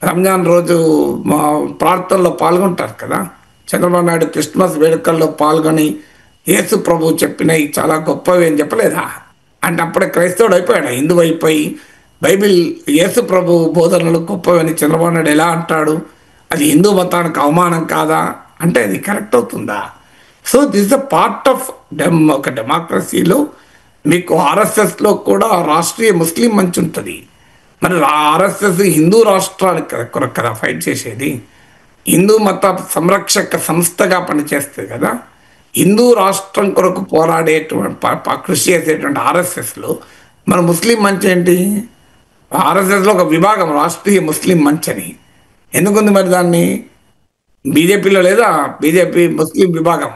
రంజాన్ రోజు మా ప్రార్థనలో పాల్గొంటారు కదా. చంద్రబాబు నాయుడు క్రిస్మస్ వేడుకల్లో పాల్గొని యేసు ప్రభు చెప్పినవి చాలా గొప్పవి అని చెప్పలేదా? అంటే అప్పుడే క్రైస్తవుడు అయిపోయాడు, హిందువు అయిపోయి బైబిల్ యేసు ప్రభు బోధనలు గొప్పవని చంద్రబాబు నాయుడు ఎలా అంటాడు? అది హిందూ మతానికి అవమానం కాదా? అంటే అది కరెక్ట్ అవుతుందా? So this a part of ఒక డెమోక్రసీలో. మీకు ఆర్ఎస్ఎస్లో కూడా రాష్ట్రీయ ముస్లిం మంచి ఉంటుంది. మరి ఆర్ఎస్ఎస్ హిందూ రాష్ట్రానికి కొరకు కదా ఫైట్ చేసేది, హిందూ మత సంరక్షక సంస్థగా పనిచేస్తుంది కదా. హిందూ రాష్ట్రం కొరకు పోరాడేటువంటి కృషి చేసేటువంటి ఆర్ఎస్ఎస్లో మన ముస్లిం మంచి ఏంటి? ఆర్ఎస్ఎస్లో ఒక విభాగం రాష్ట్రీయ ముస్లిం మంచి అని ఎందుకుంది? మరి దాన్ని బీజేపీలో లేదా? బీజేపీ ముస్లిం విభాగం.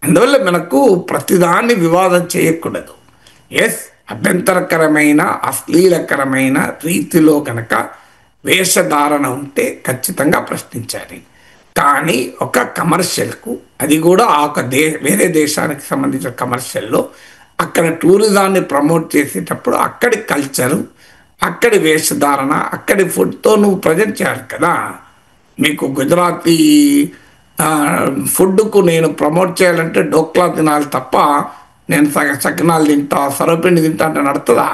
అందువల్ల మనకు ప్రతిదాన్ని వివాదం చేయకూడదు. ఎస్, అభ్యంతరకరమైన అశ్లీలకరమైన రీతిలో కనుక వేషధారణ ఉంటే ఖచ్చితంగా ప్రశ్నించాలి. కానీ ఒక కమర్షియల్కు, అది కూడా వేరే దేశానికి సంబంధించిన కమర్షియల్లో అక్కడ టూరిజాన్ని ప్రమోట్ చేసేటప్పుడు అక్కడి కల్చరు, అక్కడి వేషధారణ, అక్కడి ఫుడ్తో నువ్వు ప్రజెంట్ చేయాలి కదా. మీకు గుజరాతీ ఫుడ్కు నేను ప్రమోట్ చేయాలంటే డోక్లా తినాలి తప్ప నేను సకినాలు తింటా, సర్వపిండి తింటా అంటే నడుతుందా?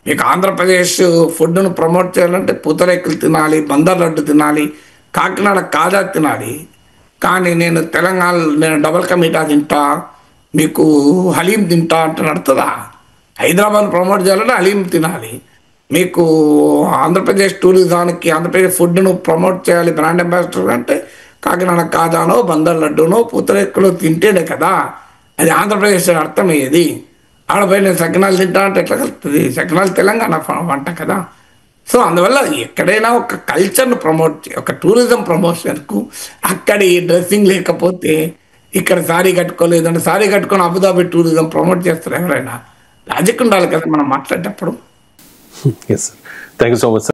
మీకు ఆంధ్రప్రదేశ్ ఫుడ్ను ప్రమోట్ చేయాలంటే పూతరేకులు తినాలి, బందర్ లడ్డు తినాలి, కాకినాడ కాజా తినాలి. కానీ నేను నేను డబల్ కా మీఠా తింటా, మీకు హలీం తింటా అంటే నడుతుందా? హైదరాబాద్ ప్రమోట్ చేయాలంటే హలీం తినాలి. మీకు ఆంధ్రప్రదేశ్ టూరిజానికి ఆంధ్రప్రదేశ్ ఫుడ్ను ప్రమోట్ చేయాలి బ్రాండ్ అంబాసిడర్ అంటే కాకినాడ కాజానో, బందర్ లడ్డునో, పూతరేకులో తింటేనే కదా అది ఆంధ్రప్రదేశ్ అర్థమయ్యేది. ఆడపై నేను సకినాలు తింటా అంటే ఎట్లా కలుగుతుంది? సకినాలు తెలంగాణ వంట కదా. సో అందువల్ల ఎక్కడైనా ఒక కల్చర్ను ఒక టూరిజం ప్రమోషన్కు అక్కడి డ్రెస్సింగ్ లేకపోతే ఇక్కడ సారీ కట్టుకోలేదంటే సారీ కట్టుకొని అబుదాబి టూరిజం ప్రమోట్ చేస్తారు ఎవరైనా? లాజిక్ ఉండాలి కదా మనం మాట్లాడేటప్పుడు. Yes sir, thank you so much sir.